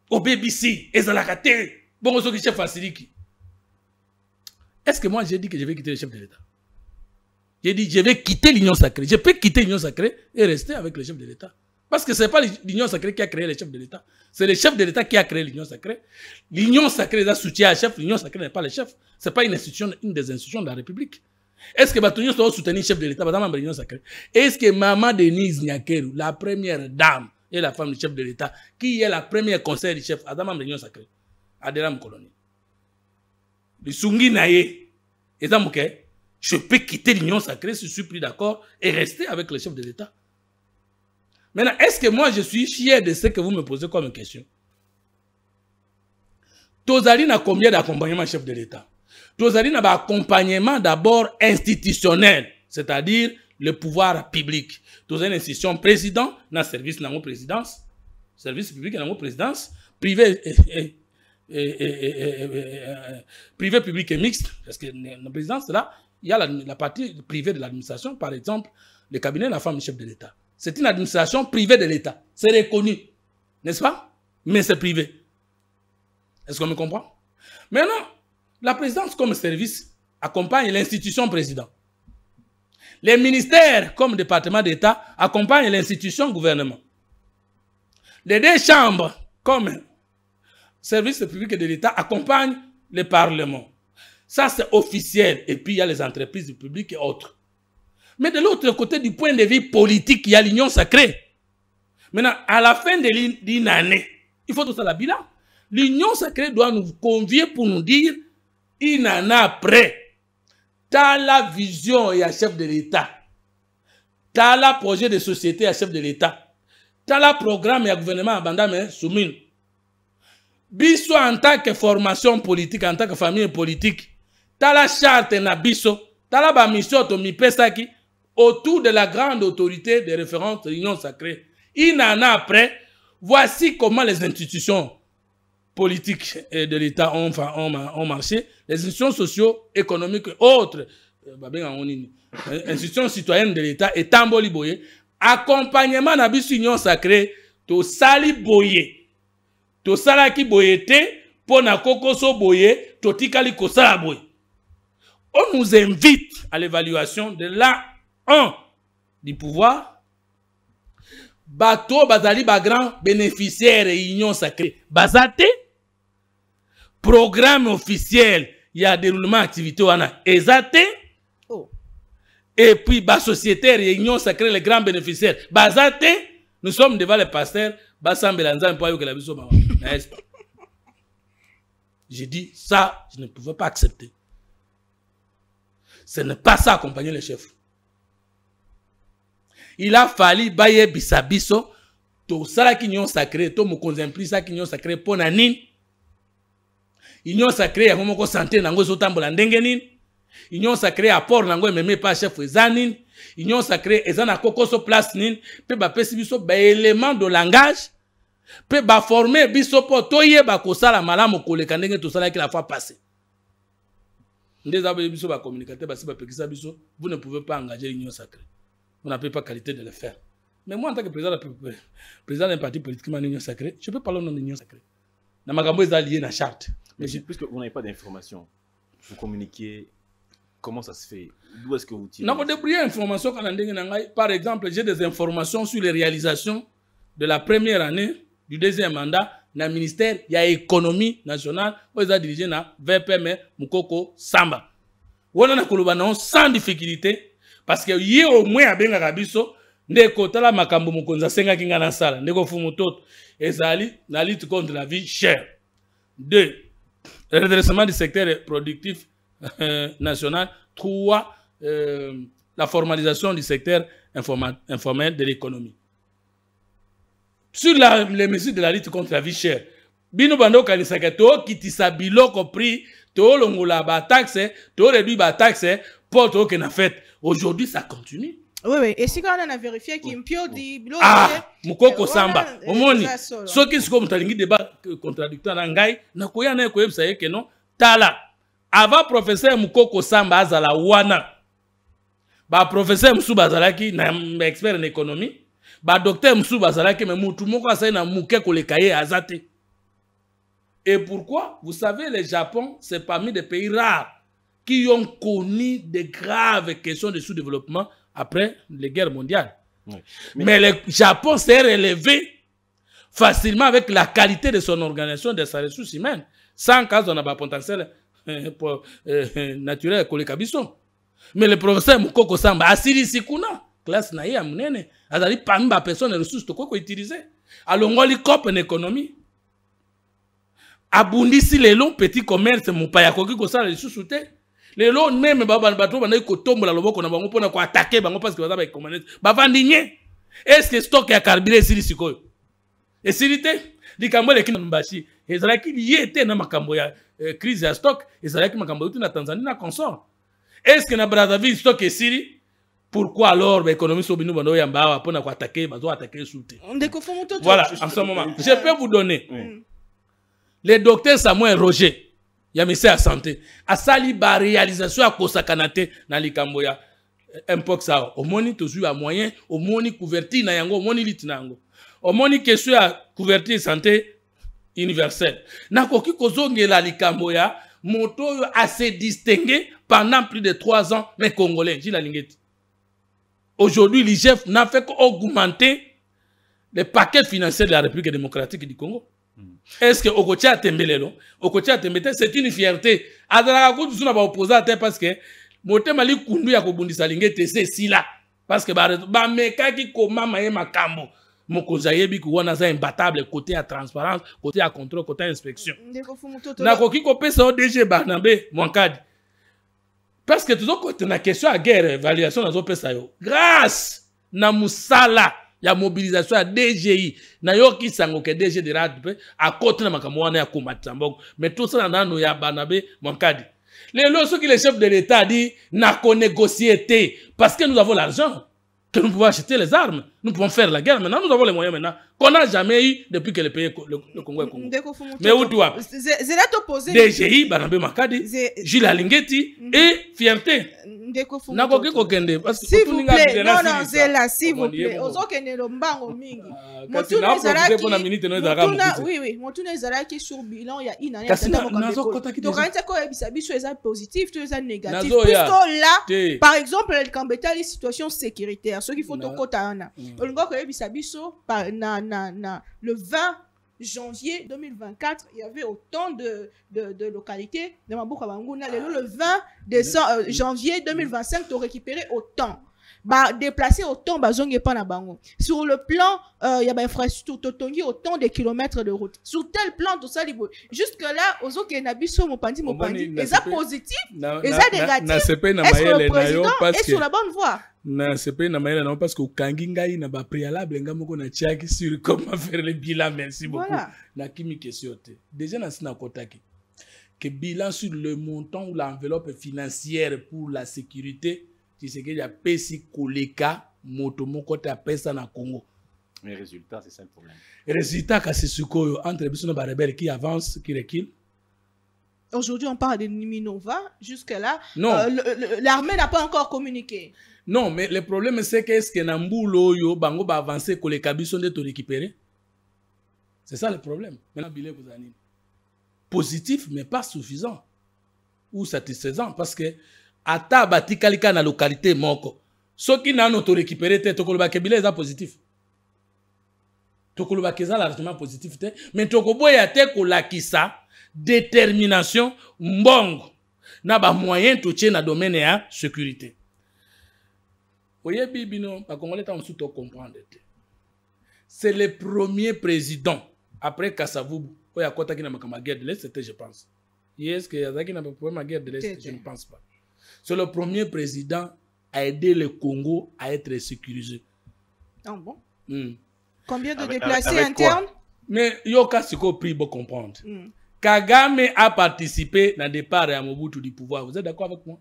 au BBC, et Zalakate, bon, ce qui chef Fasiliki. Est-ce que moi j'ai dit que je vais quitter le chef de l'État? J'ai dit je vais quitter l'Union sacrée. Je peux quitter l'Union sacrée et rester avec le chef de l'État. Parce que ce n'est pas l'Union sacrée qui a créé le chef de l'État. C'est le chef de l'État qui a créé l'Union sacrée. L'Union sacrée a soutien à chef. L'Union sacrée n'est pas le chef. Ce n'est pas une institution, une des institutions de la République. Est-ce que Batonio doit soutenir le chef de l'État? L'Union sacrée. Est-ce que Maman Denise Nyakeru, la première dame et la femme du chef de l'État, qui est la première conseillère du chef, Adama de l'Union sacrée, Adéram Colonie. Le Sungi Naye, je peux quitter l'Union sacrée si je suis pris d'accord et rester avec le chef de l'État. Maintenant, est-ce que moi je suis fier de ce que vous me posez comme question? Tozali n'a combien d'accompagnement chef de l'État? Tozali n'a pas accompagnement d'abord institutionnel, c'est-à-dire le pouvoir public. Tozali une institution président, dans service dans la présidence, service public dans la présidence, privé privé public et mixte, parce que dans la présidence là, il y a la partie privée de l'administration, par exemple, le cabinet de la femme du chef de l'État. C'est une administration privée de l'État. C'est reconnu, n'est-ce pas? Mais c'est privé. Est-ce qu'on me comprend? Maintenant, la présidence comme service accompagne l'institution président. Les ministères comme département d'État accompagnent l'institution gouvernement. Les deux chambres comme service public de l'État accompagnent le Parlement. Ça, c'est officiel. Et puis, il y a les entreprises publiques et autres. Mais de l'autre côté, du point de vue politique, il y a l'Union sacrée. Maintenant, à la fin d'une année, il faut tout ça la bilan. L'Union sacrée doit nous convier pour nous dire, une année après, t'as la vision et à chef de l'État. T'as la projet de société à chef de l'État. T'as la programme et à gouvernement à bandame soumine. Biso en tant que formation politique, en tant que famille politique, t'as la charte na biso, t'as la mission to mi pesaki autour de la grande autorité de référence de l'Union sacrée. Une année après, voici comment les institutions politiques de l'État ont marché, les institutions socio-économiques et autres, institutions citoyennes de l'État et tamboli boye, accompagnement na biso Union sacrée, to sali boye. To salaki boyete, pona kokoso boye, to tikali kosala boye. On nous invite à l'évaluation de la 1 du pouvoir. Bato bazali ba grand bénéficiaire et union sacrée. Bazate, programme officiel, il y a déroulement activité wana. Ezate, et puis ba sociétaire et union sacrée, les grands bénéficiaires. Bazate, nous sommes devant les pasteurs. J'ai dit, ça, je ne pouvais pas accepter. Ce n'est pas ça accompagner les chefs. Il a fallu bailler bisabiso, to sala ki union sacrée, to mokonzi implisa ki union sacrée pour nanine. Union sacrée ya momoko santé nango zotambola ndenge nini. Union sacrée apport nango meme pas chef ezanine. Union sacrée ezana kokoso place nini, pe ba pesi biso ba élément de langage, pe ba former biso po toye ba kosala malamu koleka ndenge to sala ki la fois passée. Ndeza ba biso ba communicateur ba si ba pekisa biso, vous ne pouvez pas engager l'Union sacrée. Vous n'avez pas qualité de le faire. Mais moi en tant que président d'un parti politique l'Union sacrée, je peux parler au nom de l'Union sacrée. Na makambo est lié na charte. Mais puisque vous n'avez pas d'informations, vous communiquez. Comment ça se fait? D'où est-ce que vous tirez? Par exemple, j'ai des informations sur les réalisations de la première année du deuxième mandat dans le ministère de l'économie nationale où ils ont dirigé dans VPM Mukoko Samba. On a sans difficulté parce que y a au moins à bien Rabiso, ndeko tala makambo mukonza senga kinga na sala, ndeko fumu toto, ezali la lutte contre la vie chère. 2. Le redressement du secteur productif national. 3. La formalisation du secteur informel de l'économie. Sur les mesures de la lutte contre la vie chère, bino bando kanisaka to kitisa biloko prix to longola ba taxe to réduit ba taxe pour to que na fait. Aujourd'hui ça continue. Oui, et si on a vérifié qu'il y a dit Mukoko Samba omoni soki siko mutalingi débat contradictoire na ngai na koya na ko yebisa yeke non tala avant professeur Mukoko Samba azala wana ba professeur Musu bazalaki na expert en économie ba docteur Musu bazalaki mais mutu moko asai na muke ko le kaye azate. Et pourquoi? Vous savez, le Japon, c'est parmi des pays rares qui ont connu de graves questions de sous-développement après les guerres mondiales. Oui. Mais le Japon s'est relevé facilement avec la qualité de son organisation, de sa ressource humaine, sans cas on n'a pas potentiel naturel pour les cabissons. Mais le professeur Mukoko Samba, Asiri Sikuna, classe naïe à Mounene, a dit parmi les personnes les ressources qu'on peut utiliser. Alors, on a COP en économie. Abundisi les longs petits commerces, mon paya koki ko ça les sous-souté. Les longs même baba bato bana ko tombola loboko na bango pona ko attaquer bango parce que baza ba commerce. Ba vandinye. Est-ce que stock ya carburant sili sikoyo? Et silité likambo le kinambashi. Ezalaki yete na makambo ya crise ya stock, ezalaki makambo yote na Tanzanie na consort. Est-ce que na Brazzaville stock est sili? Pourquoi alors l'économie sobinu bando yamba pona ko attaquer bazo attaquer souté? Voilà, en ce moment, je peux vous donner le docteur Samuel Roger, il y a ministère de la santé, a sali ba réalisation à Kosakanate na likambo ya mpox ça. Au moni toujours à moyen, au moni couverture na yango, au moni lit na yango. Au moni question à couverture santé universelle. Na koki kozongela likambo ya moto a se distingué pendant plus de 3 ans les Congolais, Gilles Lingeti. Aujourd'hui, l'IGF n'a fait qu'augmenter les paquets financiers de la République démocratique du Congo. Est-ce que Okotia Tembelelo, Okotia Tembete, c'est une fierté. Adara ko tu na ba opposant parce que motema li kundu ya kobundisa lingete c'est si là parce que ba meka ki koma maye makambo mokonza yebi ko wana za imbattable côté à transparence, côté à contrôle, côté à inspection. Na ko ki ko pesa o DG Barnabé Mwankadi. Parce que toujours côté na question à guerre évaluation na zo pesa yo. Grâce na musala ya mobilisation ya DGI na yoki sango ke DG de RADP à côté na makambo wana ya komatamboko mais tout ça na no ya Barnabé Mwankadi. Ceux qui le chef de l'État dit n'a qu'on négocié parce que nous avons l'argent que nous pouvons acheter les armes, nous pouvons faire la guerre maintenant, nous avons les moyens maintenant qu'on n'a jamais eu depuis que le pays le Congo est Congo. Mais où toi DGI Barnabé Mwankadi, Gilles Lingeti et fierté. S'il vous plaît, non, c'est là, s'il vous plaît. Oui, mon tour est sur bilan, il y a une année. Donc, c'est positif, c'est négatif. Là, par exemple, les situations sécuritaires, ceux qui font au quota, le 20 janvier 2024, il y avait autant de localités. Le 20 janvier 2025, tu as récupéré autant. Déplacer autant, sur le plan, il y a infrastructure, autant de kilomètres de route. Sur tel plan, tout ça, jusque-là, aux autres, il y a et ça positif, et ça négatif. Est-ce que le président est sur la bonne voie? Non, c'est pas une parce que Kangingaï n'a pas préalable, sur comment faire le bilan. Merci beaucoup. Na kimi question. Déjà, na kotaki que bilan sur le montant ou l'enveloppe financière pour la sécurité, tu sais qu'il y a PSI Koleka, Motomoko Tapesa na Congo. Mais résultat, c'est ça le problème. Résultat, c'est ce que entre les rebelles qui avancent, qui reculent. Aujourd'hui, on parle de Niminova. Jusque-là, l'armée n'a pas encore communiqué. Non, mais le problème, c'est que est-ce que Nambulo, yo, bango, va avancer, que les cabisons de te récupérer? C'est ça le problème. Maintenant, bilan vous anime. Positif, mais pas suffisant. Ou satisfaisant, parce que, à ta bati kalika na localité moko. Ceux qui n'ont pas récupéré, tokoloba ke bilan est positif. Tokoloba ke largement positif, mais tokoboya te kolakisa détermination mbongo na ba moyen to tient na domaine ya sécurité. Oye bibino ba Congolais ta on comprendre. C'est le premier président après Kassavubu oya kota ki na makama guerre de l'Est, c'était je pense. Est-ce que yazaki na problème guerre de l'Est, je ne pense pas. C'est le premier président à aider le Congo à être sécurisé. Ah bon? Combien de déplacés internes? Mais yoka siko pris pour comprendre. Kagame a participé dans le départ à Mobutu du pouvoir. Vous êtes d'accord avec moi?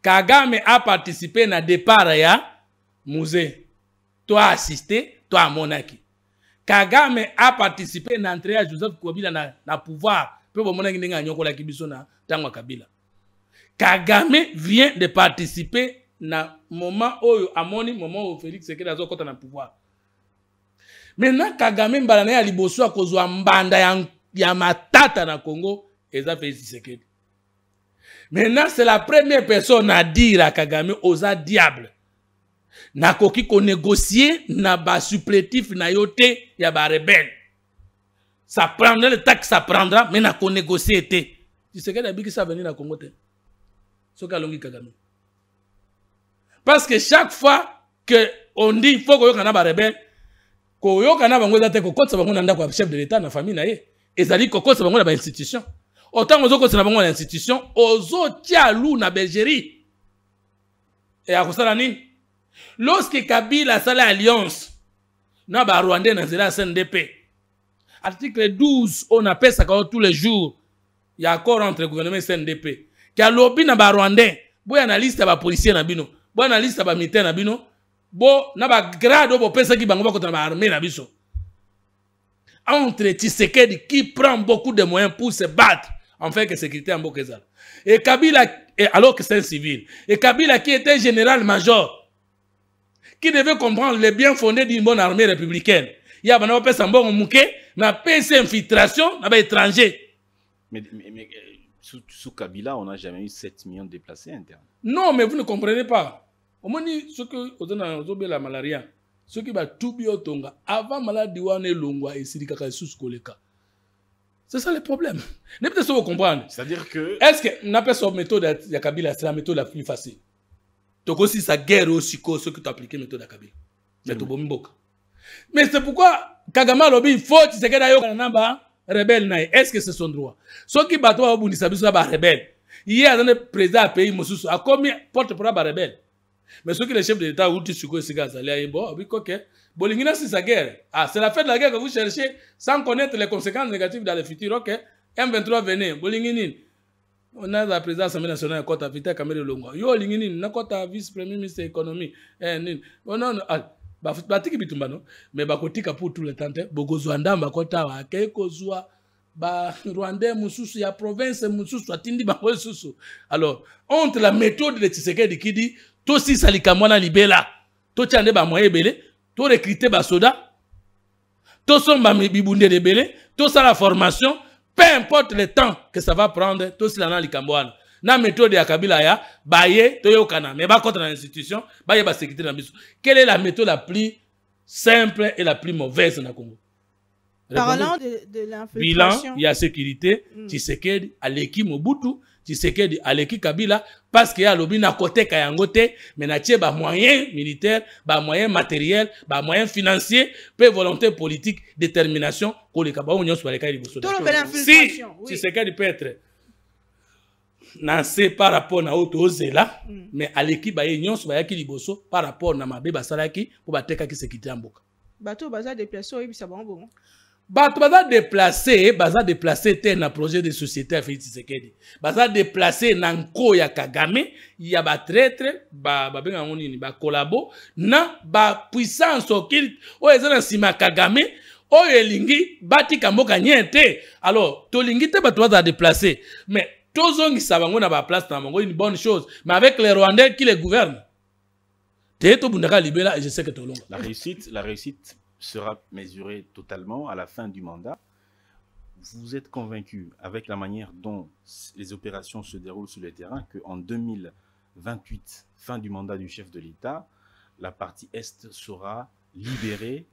Kagame a participé na départ ya musée. Toi assisté, toi monaki. Kagame a participé na entrée à Joseph Kabila na pouvoir. Peu monaki ndenge anyokola kibiso na tango Kabila. Kagame vient de participer na moment où amoni moment où Félix Tshisekedi azokota na pouvoir. Maintenant Kagame mbala na ya liboso akozwa mbanda ya matata na Congo eza Félix Tshisekedi. Maintenant c'est la première personne à dire à Kagame oza diable. Na koki ko négocier na ba supplétif na yote ya ba rebelle. Ça prendra le temps que ça prendra mais na ko négocier te. Tshisekedi abiki ça venir na Congo te. Soka longi Kagame. Parce que chaque fois que on dit il faut que yoka na ba rebelle ko yoka na bango zate ko kotsa bango na ndako chef de l'état na famille na ye ezali ko kotsa bango na ba institution autant ozo kotsa bango na institution ozo tia lou na bergerie et à kosala nini lorsque Kabila sala alliance na ba Rwandais na zela CNDP article 12 on appelle ça tous les jours il y a accord entre le gouvernement et CNDP qui a lobby na ba Rwandais boya na liste ba policier na bino boya na liste ba militaire na bino bo na ba grade bo pesa ki bango ba kotana ba armée na biso entre Tshisekedi qui prend beaucoup de moyens pour se battre en fait que sécurité en Bokezal et Kabila alors que c'est un civil et Kabila qui était général-major qui devait comprendre les biens fondés d'une bonne armée républicaine il y a ba pesa mbongo muke na PC infiltration na ba étranger mais sous Kabila on n'a jamais eu 7 millions de déplacés internes. Non mais vous ne comprenez pas. Au moins, ce que vous avez la malaria, ce qui va tout bien tonga avant maladie wane longwa et sirikaka sous koleka. C'est ça le problème. Ne peut-être vous comprendre. C'est-à-dire que est-ce que n'a pas cette méthode de Kabila, c'est la méthode la plus facile. Donc aussi sa guerre aussi ce que tu appliques méthode de Kabila. C'est tout bon. Mais c'est pourquoi Kagame lobby il faut que tu sais d'ailleurs namba rebelle naï. Est-ce que c'est son droit? Ce qui bat toi au bout de sa biso ba rebelle. Hier dans le président pays Mosusu a combien porte-parole ba rebelle. Mais ceux qui les chefs de l'État ou Tisuko Sigaza, bon, ok, Bolingina c'est sa guerre. Ah, c'est la fin de la guerre que vous cherchez sans connaître les conséquences négatives dans le futur. Ok, M23 venez, Bolinginin. On a la présidence de l'Assemblée nationale, Kota Vita Kamere Longo. Yo, Linginin, Nakota vice-premier ministre de l'économie. Non, non, batiki bitumba non, mais bakotika pour tout le temps. Bogozwanda, bakota, Kekozwa, ba Rwandais, Moussoussou, ya province, Moussoussou, Atindi, Bakosusu. Alors, entre la méthode de Tshisekedi qui dit to si salika mwana libela to tiande ba moye belé to recruter ba soda to somba bibunde de belé to sa la formation peu importe le temps que ça va prendre to si lana likambwana na méthode ya Kabila ya baye to yokana mais ba contre l'institution baye ba sécurité na biso. Quelle est la méthode la plus simple et la plus mauvaise na Congo? Parlant de l'infiltration, bilan il y a sécurité Tshisekedi aleki Mobutu Tshisekedi aleki Kabila parce qu'il y a lobby na côté kayangote mais na tie ba moyens militaires, ba moyens matériels, ba moyens financiers, peu volonté politique, détermination ko le kaba onyo sur les cas liboso. Si Tshisekedi peut être nancé par rapport na auto zela mais aleki ba nyonso ba yaki liboso par rapport na mabe basalaki pour bateka ki sécurité en mboka. Bato baza déplacé oyi bisa bon. Bato baza déplacé te na projet de société à Félix Tshisekedi. Baza déplacé na nko ya Kagame, ya ba traître, ba benga nini, ba collabo na ba puissance occulte o ezana sima Kagame, o elingi bati kamboka nyente. Alors, to lingi te bato baza déplacé, mais tozongi sabango na ba place na mongo une bonne chose, mais avec les Rwandais qui les gouvernent. Te bundaka libela et je sais que tolonga. La réussite sera mesurée totalement à la fin du mandat. Vous êtes convaincu, avec la manière dont les opérations se déroulent sur le terrain, qu'en 2028, fin du mandat du chef de l'État, la partie Est sera libérée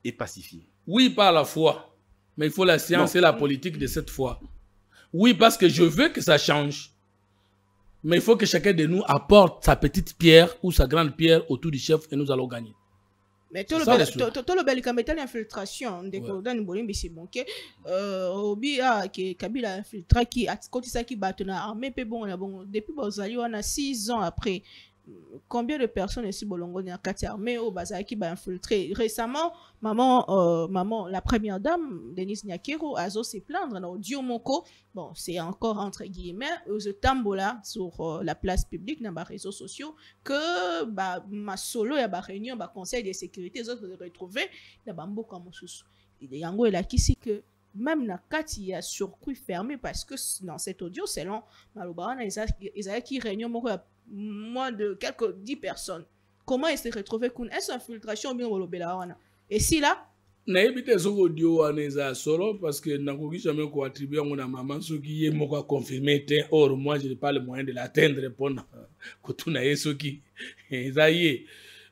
et pacifiée? Oui, par la foi. Mais il faut la science et la politique de cette foi. Oui, parce que je veux que ça change. Mais il faut que chacun de nous apporte sa petite pierre ou sa grande pierre autour du chef et nous allons gagner. Mais tout le bel comme l'infiltration de Kodan Bolimbi c'est bon que obi a que Kabila infiltré qui a côté ça qui bat na armée pe bon depuis Bozali on a 6 ans après combien de personnes ici bolongo na kati armée au bazar qui va infiltrer récemment maman la première dame Denise Nyakero azo se plaindre na audio moko bon c'est encore entre guillemets aux tambola sur la place publique na ba réseaux sociaux que ba ma solo ya ba réunion ba conseil de sécurité les autres de retrouver na ba mboka mosusu yango elakisi que même na kati ya circuit fermé parce que dans cet audio selon Malobana ils avaient qui réunion moko moins de quelques 10 personnes. Comment ils se retrouvaient qu'on est infiltration bien au Lobelawana. Et si là, naibite so audio aneza solo parce que nakoki jamais ko attribuer mon maman ce qui est moko confirmé or moi je n'ai pas le moyen de l'atteindre répondre ko tuna yeso qui ezaye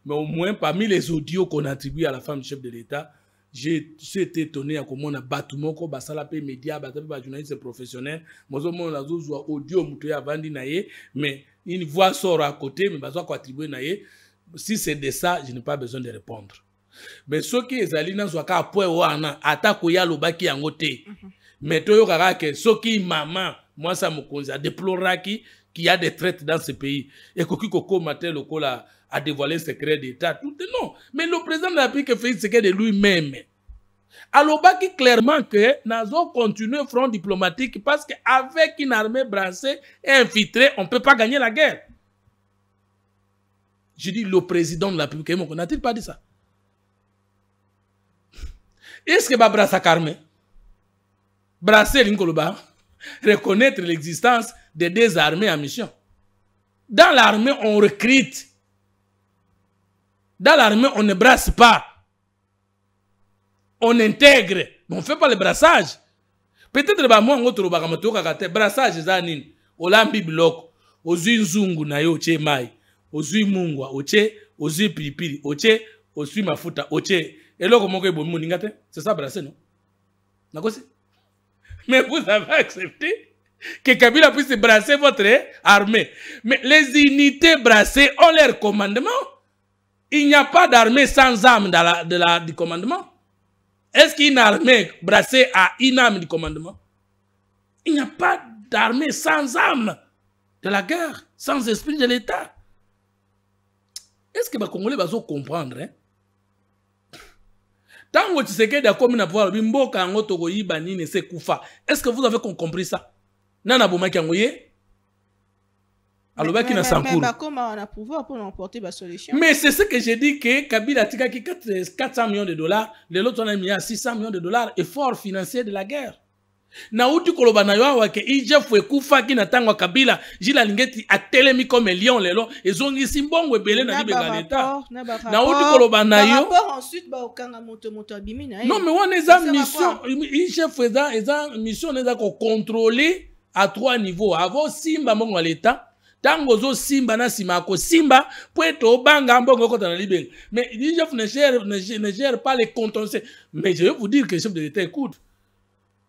mais au moins parmi les audios qu'on attribue à la femme chef de l'État j'ai été étonné à comment on a battu mon ko basala pe média battu ba journaliste professionnel mozo mon la zo audio muto ya vandi naye mais une voix sort à côté mais bazo ko attribuer naye si c'est de ça je n'ai pas besoin de répondre. Mais ce qui est alina soit ka point wana atako ya lobaki yango te mais to yo kaka ke ce qui maman moi ça me cause a déploraki qu'il y a des traites dans ce pays et koki koko matin lokola a dévoilé secret d'état tout non mais le président de la République fait ce que de lui-même alobaki clairement que nazo continuer front diplomatique parce que avec une armée brassée et infiltrée on peut pas gagner la guerre. Je dis le président de la République n'a-t-il pas dit ça? Est-ce que Brassa Carmé, brasser l'Inkoloba, reconnaître l'existence de deux armées en mission? Dans l'armée, on recrute. Dans l'armée, on ne brasse pas. On intègre. Mais on ne fait pas le brassage. Peut-être que moi, on a brassage, zanin, olambi bloc, ozui nzungu na yo che mai, ozui mungwa, oche, ozui pilipili, oche, ozui mafuta, oche. Et là, comment c'est ça brasser, non? Mais vous avez accepté que Kabila puisse brasser votre armée. Mais les unités brassées ont leur commandement. Il n'y a pas d'armée sans arme du commandement. Est-ce qu'une armée brassée a une arme du commandement? Il n'y a pas d'armée sans arme de la guerre, sans esprit de l'État. Est-ce que les Congolais vont comprendre, hein? Tant que tu sais que d'accord, est-ce que vous avez compris ça? Nana Bouma Kangoye? Alors, qui n'a sans cours. Comment on a pouvoir pour emporter la solution? Mais c'est ce que j'ai dit que Kabila a 400 millions de dollars, l'autre on a mis à 600 millions de dollars, effort financier de la guerre. Na uti koloba na yo wa ke ije fwe kufa ki na tango Kabila jila lingeti atelemi comme lion lelo ezongi simbongo ebele na libega leta na uti koloba na yo ensuite ba okanga moto abimi na non mais on eza mission ije fwe eza mission neza ko contrôler à 3 niveaux avant simba mbongo leta tango zo simba na sima ko simba poeto banga mbongo kota na libega mais ije fwe ne gère pas les contentieux mais je vais vous dire que le chef de l'État écoute.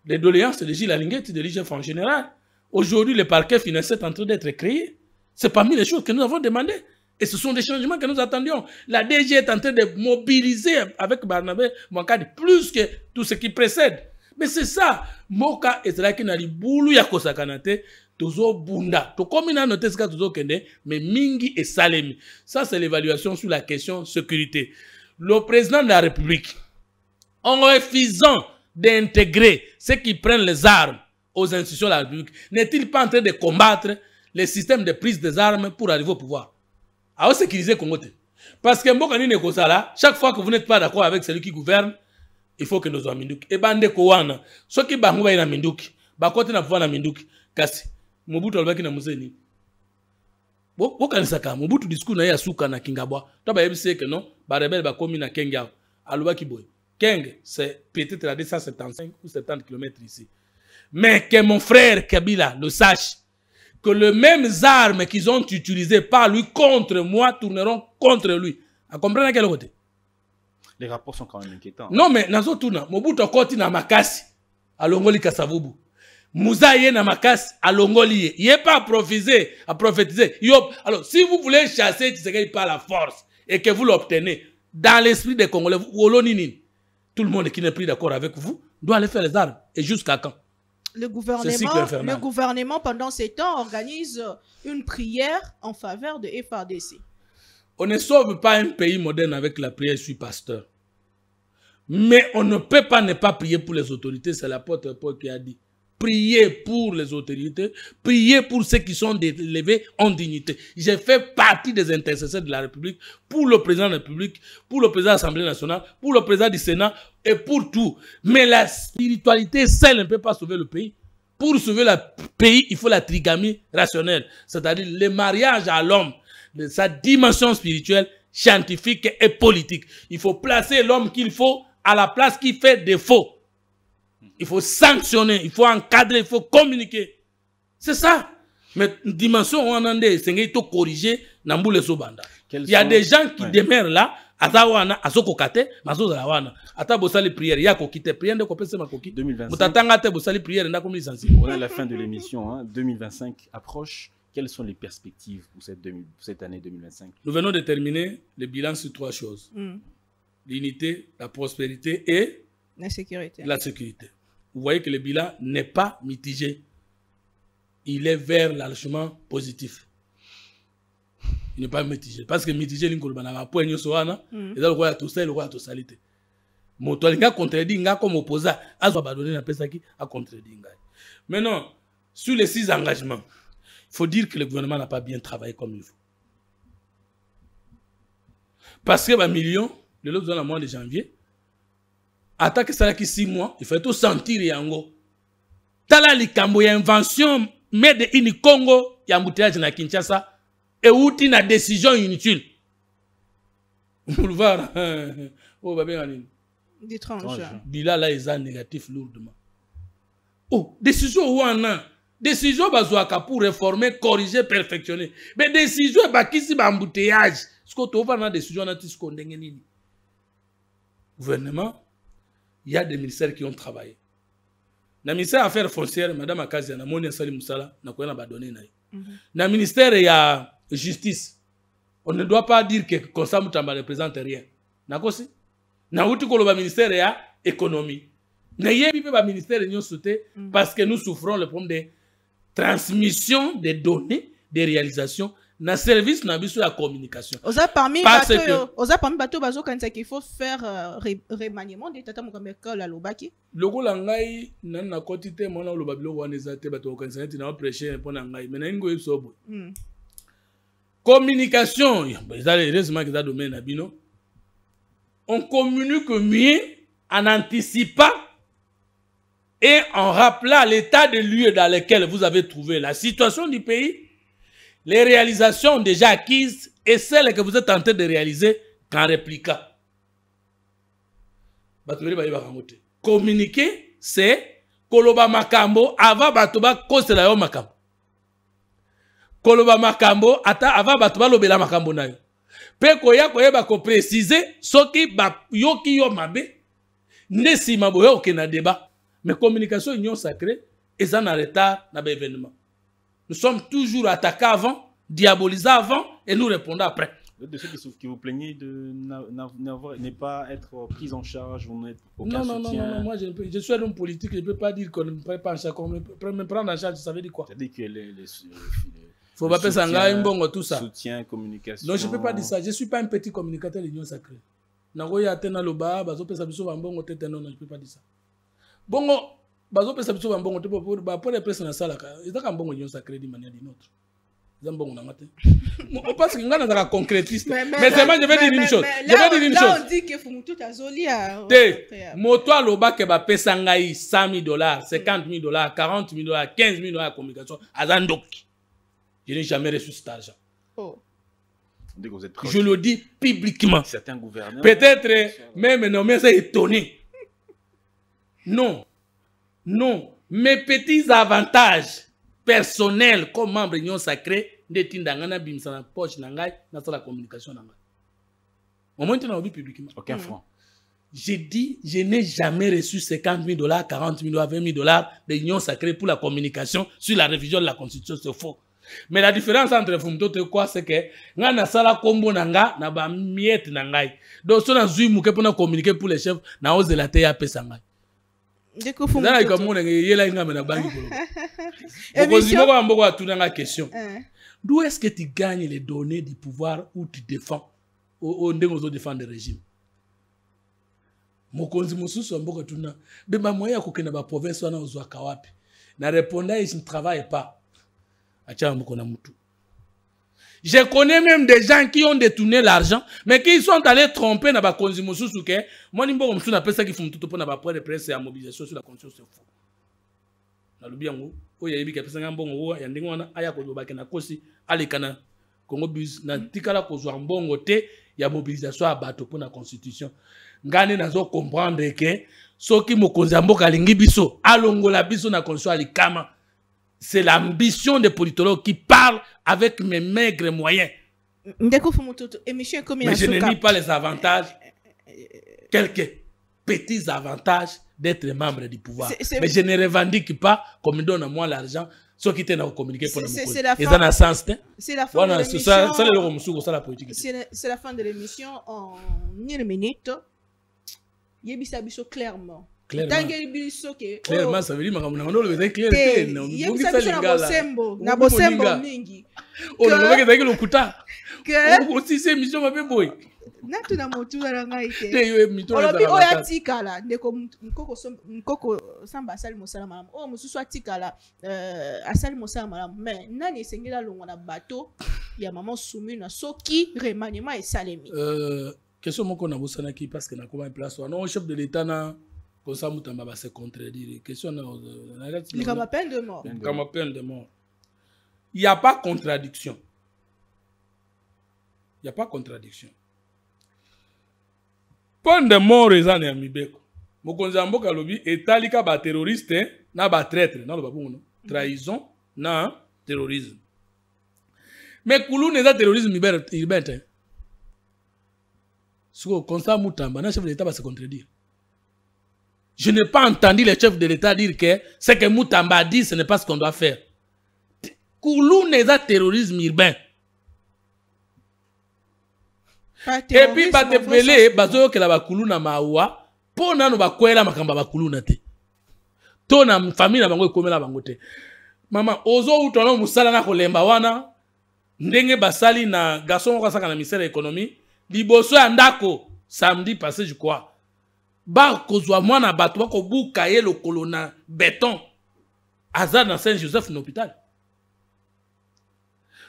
Les doléances de Gilles Alinguet et de l'IGF en général. Aujourd'hui, le parquet financier est en train d'être créé. C'est parmi les choses que nous avons demandées. Et ce sont des changements que nous attendions. La DG est en train de mobiliser avec Barnabé Mwankadi plus que tout ce qui précède. Mais c'est ça. Moka et Zraki Nali Boulou Yakosa Kanate, Tozo Bunda. To comme il a noté ce cas Tozo Kende, mais Mingi et Salemi. Ça, c'est l'évaluation sur la question sécurité. Le président de la République, en refusant d'intégrer ceux qui prennent les armes aux institutions de la République, n'est-il pas en train de combattre les systèmes de prise des armes pour arriver au pouvoir? À sécuriser Congo. Parce que chaque fois que vous n'êtes pas d'accord avec celui qui gouverne, il faut que nous soyons Minduki. Et bande Kowana, ceux qui bangou na Minduki, bakote na pouvoir na Minduki, kasi, Mobutu albaki na museni. Bokanisaka, Mobutu discours na ya suka na Kingabwa. Toba yebise que non, ba rebelle ba komi na Kengao. Alubaki boy. Keng, c'est peut-être à 275 ou 70 km ici. Mais que mon frère Kabila le sache, que les mêmes armes qu'ils ont utilisées par lui contre moi tourneront contre lui. Vous comprenez à quel côté? Les rapports sont quand même inquiétants. Non, mais Nazo Tuna, Mobutu Koti na Makasi, à Longoli Kasavubu. Mouzaïe na Makasi, à Longoli. Il n'est pas à prophétiser. Alors, si vous voulez chasser Tshisekedi par la force et que vous l'obtenez, dans l'esprit des Congolais, vous tout le monde qui n'est plus d'accord avec vous doit aller faire les armes. Et jusqu'à quand? Le gouvernement, pendant ces temps, organise une prière en faveur de FARDC. On ne sauve pas un pays moderne avec la prière, je suis pasteur. Mais on ne peut pas ne pas prier pour les autorités, c'est l'apôtre Paul qui a dit. Priez pour les autorités, priez pour ceux qui sont élevés en dignité. J'ai fait partie des intercesseurs de la République, pour le président de la République, pour le président de l'Assemblée nationale, pour le président du Sénat et pour tout. Mais la spiritualité seule ne peut pas sauver le pays. Pour sauver le pays, il faut la trigamie rationnelle, c'est-à-dire le mariage à l'homme, de sa dimension spirituelle, scientifique et politique. Il faut placer l'homme qu'il faut à la place qui fait défaut. Il faut sanctionner, il faut encadrer, il faut communiquer. C'est ça. Mais dimension où on en est, c'est qu'il faut corriger Namboule Sobanda. Il y a des gens qui demeurent là, Azawana, Azokokate, Mazozawana. Ata bossali prière, ya kokite prière de kopese makoki. 2025. Mutatanga te bossali prière na komi sensible. On est à la fin de l'émission, hein. 2025 approche. Quelles sont les perspectives pour cette année 2025? Nous venons de terminer le bilan sur 3 choses. L'unité, la prospérité et la sécurité. Vous voyez que le bilan n'est pas mitigé. Il est vers l'arrangement positif. Il n'est pas mitigé. Parce que mitigé, il y a un point de soana, et là, il y a tout ça, il y a tout ça. Moto, il y a contredit, il y a comme opposant, il y a abandonné la personne qui a contredit. Maintenant, sur les 6 engagements, il faut dire que le gouvernement n'a pas bien travaillé comme il faut. Parce que, bah, millions, le lot dans le mois de janvier, attaque ça qui 6 mois, il faut tout sentir yango. Tala likambo ya invention made in Congo ya mbouteillage na Kinshasa et outi na décision inutile. Vous le voyez, oh babé ngani. D'étrange. Bila là ils ont négatif lourdement. Oh, décision wana. Décision bazouaka pour réformer, corriger, perfectionner. Mais décision bakisi ba embouteillage. Ce que tu vas dans décision na tisco ndenge nini. Gouvernement, il y a des ministères qui ont travaillé. Dans le ministère des Affaires foncières, Mme Akazi, na Monia Sali Moussala, na koyana ba donné na. Dans le ministère de la Justice, on ne doit pas dire que Konsa Moutamba ne représente rien. Nakosi. Na outi koloba ministère de l'économie. Na yebi pe ba ministère de sauté parce que nous souffrons le problème de transmission des données, des réalisations. Na service na biso la communication. Oza parmi bateau bazo kanisa qu'il faut faire remaniement de tata mokameka la lobaki. Logo la ngai na quantité mona lobabilo waneza te bato kanisa nti na prêcher pour na ngai mais na ngo yebso. Communication, heureusement que ça domaine na bino. On communique mieux en anticipant et en rappelant l'état de lieu dans lequel vous avez trouvé la situation du pays. Les réalisations déjà acquises et celles que vous êtes en train de réaliser qu'en répliquant. Communiquer, c'est Koloba Makambo avant Batoba Kosela yo Makambo. Koloba Makambo ata avant Batoba Lobela Makambo na yo. Pe koya koyeba ko préciser soki ba yoki yo mabe nesi maboyo okena débat. Mais communication union sacrée et ça en retard na ba événement. Nous sommes toujours attaqués avant, diabolisés avant et nous répondons après. De ceux qui vous plaignez de ne pas être pris en charge, vous n'êtes aucun soutien. Non, moi je suis un homme politique, je ne peux pas dire qu'on ne me prend pas en charge, qu'on me prendre en charge, ça veut dire quoi? C'est-à-dire que faut pas penser à tout ça. Soutien, communication. Non, je ne peux pas dire ça. Je ne suis pas un petit communicateur de l'Union sacrée. Je ne peux pas dire ça. Bongo, bazo pesa biso ba mbongo te pour les presse na sala ka ezaka mbongo nyo sacré d'une manière d'une autre zambongo na mate on pense que ngana za concrétiste mais seulement je vais dire une chose là on dit que Fumutu tazolia te moto aloba ke ba pesa ngai $100,000 $50,000 $40,000 $15,000 communication azandoki je n'ai jamais reçu cet argent. Je le dis publiquement. Certains gouverneurs peut-être même nommé ça étonné. Non, mes petits avantages personnels comme membre de l'Union sacrée, de bimsana poche nangai, na la communication nangai. Au moins, tu n'as pas publiquement. Aucun franc. J'ai dit, je n'ai jamais reçu $50,000, $40,000, $20,000 de l'Union sacrée pour la communication sur la révision de la Constitution, c'est faux. Mais la différence entre Fumuto et quoi, c'est que nga na sala kombo nanga na ba miette nangai. Donc, si on a zui mouke pour communiquer pour les chefs, na ose la teya pesangai. Dans le Cameroun, il y a une banque. Question. D'où est-ce que tu gagnes les données du pouvoir ou tu défends au défendre le régime? Mokonzi mususu amboka tuna bema moya kokena ba province wana uzwaka wapi na répondant je ne travaille pas acha mboko na mutu. Je connais même des gens qui ont détourné l'argent mais qui sont allés tromper na ba konzi mususu ke moni mboko mususu na pesa ki fumutu to pona ba point de presse ya mobilisation sur la conscience c'est fou na lubi yango oya yebi ka pesa ngambongo wo ya ndingo wana aya ko lobaka na kosi alekana Congo bus na tikala ko zwa mbongo te ya mobilisation a bato pona constitution. Ngane nazo comprendre que soki mokonzi mboka lingi biso alongola biso na constitution alikama, c'est l'ambition des politologues qui parlent avec mes maigres moyens. Mais je ne nie pas les avantages, quelques petits avantages d'être membre du pouvoir. Mais je ne revendique pas comme donne à moi l'argent. Ce qui est communiqué pour c'est la fin de l'émission en une minute. Yebisa biso clairement. Clairement, ça veut dire que clair. Na bosembo mingi. Oh, na mabeke zaki lokuta. Aussi c'est mission mabe boy. Na tuna motu ala ngai te. Olobi oya tikala ndeko nkoko samba asali mosala malamu. Oh mususu atikala asali mosala malamu. Mais nani esengela longo na bateau ya maman soumu na soki remaniement esalemi. Question moko na bosana ki parce que na koma place non chef de l'état na kosa mutamba ba se contredire. Question na comme peine de mort. Comme peine de mort. Il y a pas contradiction. Il y a pas contradiction. Peine de mort ezana ya mibeko. Mokonzi mboka lobi etalika ba terroriste na ba traître na lo babungo trahison na terrorisme. Mais kulu neza terrorisme ibente. Comme ça, Moutamba, chef de l'État va se contredire. Je n'ai pas entendu le chef de l'État dire que ce que Moutamba dit, ce n'est pas ce qu'on doit faire. Koulou n'est pas terrorisme urbain. Et puis, bah, te pelé, bazo que la Koulou na mawa, pour na no bakwela makamba Koulou na te. To na famille na bango komela bango te. Maman, ozo utono musala na kolemba wana, ndenge basali na garçon ko saka na ministère de l'économie. Liboso ya ndako samedi passé je crois ba kozwa mwana bato bako buka ye lokolo na béton azar na Saint-Joseph na hôpital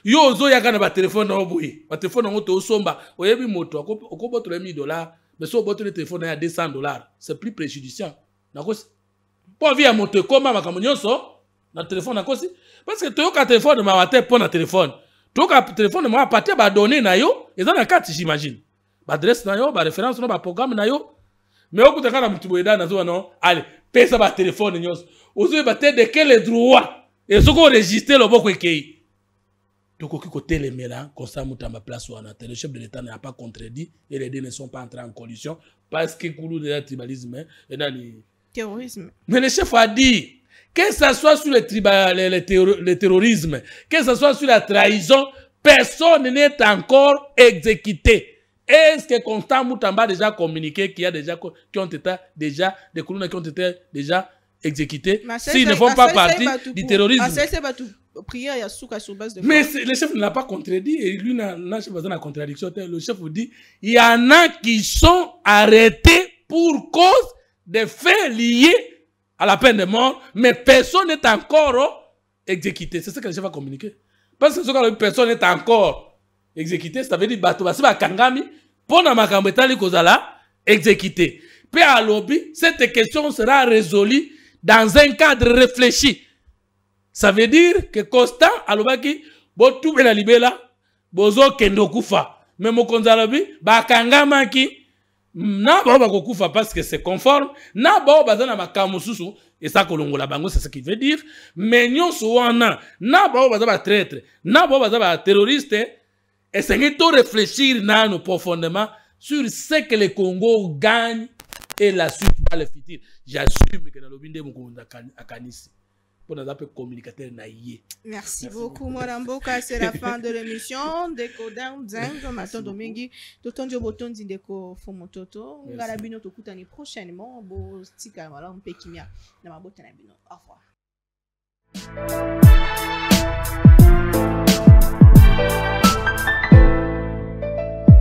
yo ozo yaka na ba téléphone na oboyi ba téléphone ngo to somba oyebi moto okoboto le $1000 mais so boto le téléphone ya $200 c'est plus préjudiciable na kosi po via moto koma makambo nyonso na téléphone na kosi parce que toyoka téléphone ma wate po na téléphone. Donc, le téléphone, moi, partir ba donner na yo, et dans la carte, j'imagine. Ba adresse na yo, ba référence na ba programme na yo. Mais au bout de quand tu boyeda na zo non, allez, paye ça ba téléphone nyos. Ozo ba te de quel droit et ce qu'on registre le boko ekei. Donc au côté les mélan, comme ça mutamba place wana, le chef de l'État n'a pas contredit et les deux ne sont pas entrés en coalition parce que koulou de tribalisme et dans le terrorisme. Mais le chef a dit que ce soit sur le terrorisme, que ce soit sur la trahison, personne n'est encore exécuté. Est-ce que Constant Moutamba a déjà communiqué qu'il y a déjà qui ont été déjà des colonnes qui ont été déjà exécutés s'ils ne font pas partie du terrorisme? Mais le chef ne l'a pas contredit et lui n'a pas besoin de contradiction. Le chef vous dit il y en a qui sont arrêtés pour cause de faits liés à la peine de mort, mais personne n'est encore exécuté. C'est ce que le chef a communiqué. Parce que ce personne n'est encore exécuté, ça veut dire que Kangami, pour la Makambetali Kozala, exécuté. Puis à l'objet, cette question sera résolue dans un cadre réfléchi. Ça veut dire que Constant, à l'objet, Botou Bela Libela, Bozo Kendokufa. Mais Mokonzalabi, Bakangamaki, na ba kokufa parce que c'est conforme na ba bazana makamususu et ça kolongola bango c'est ce qui veut dire mais nyonso wana na ba bazaba traître na ba bazaba terroriste et c'est qu'il faut réfléchir nano profondément sur ce que le Congo gagne et la suite va le futur. J'assume que dans le binde mukonda akanisi pour nous appeler communicateur naïe. Merci beaucoup, Madame Boka. C'est la fin de l'émission. Deko Deng, Maton Domingi, Totonjo Boton Deko Fomototo. Ngarabino Tokutani prochainement. Bo Tika Malam Pekimia. Namabotana Bino. Au revoir.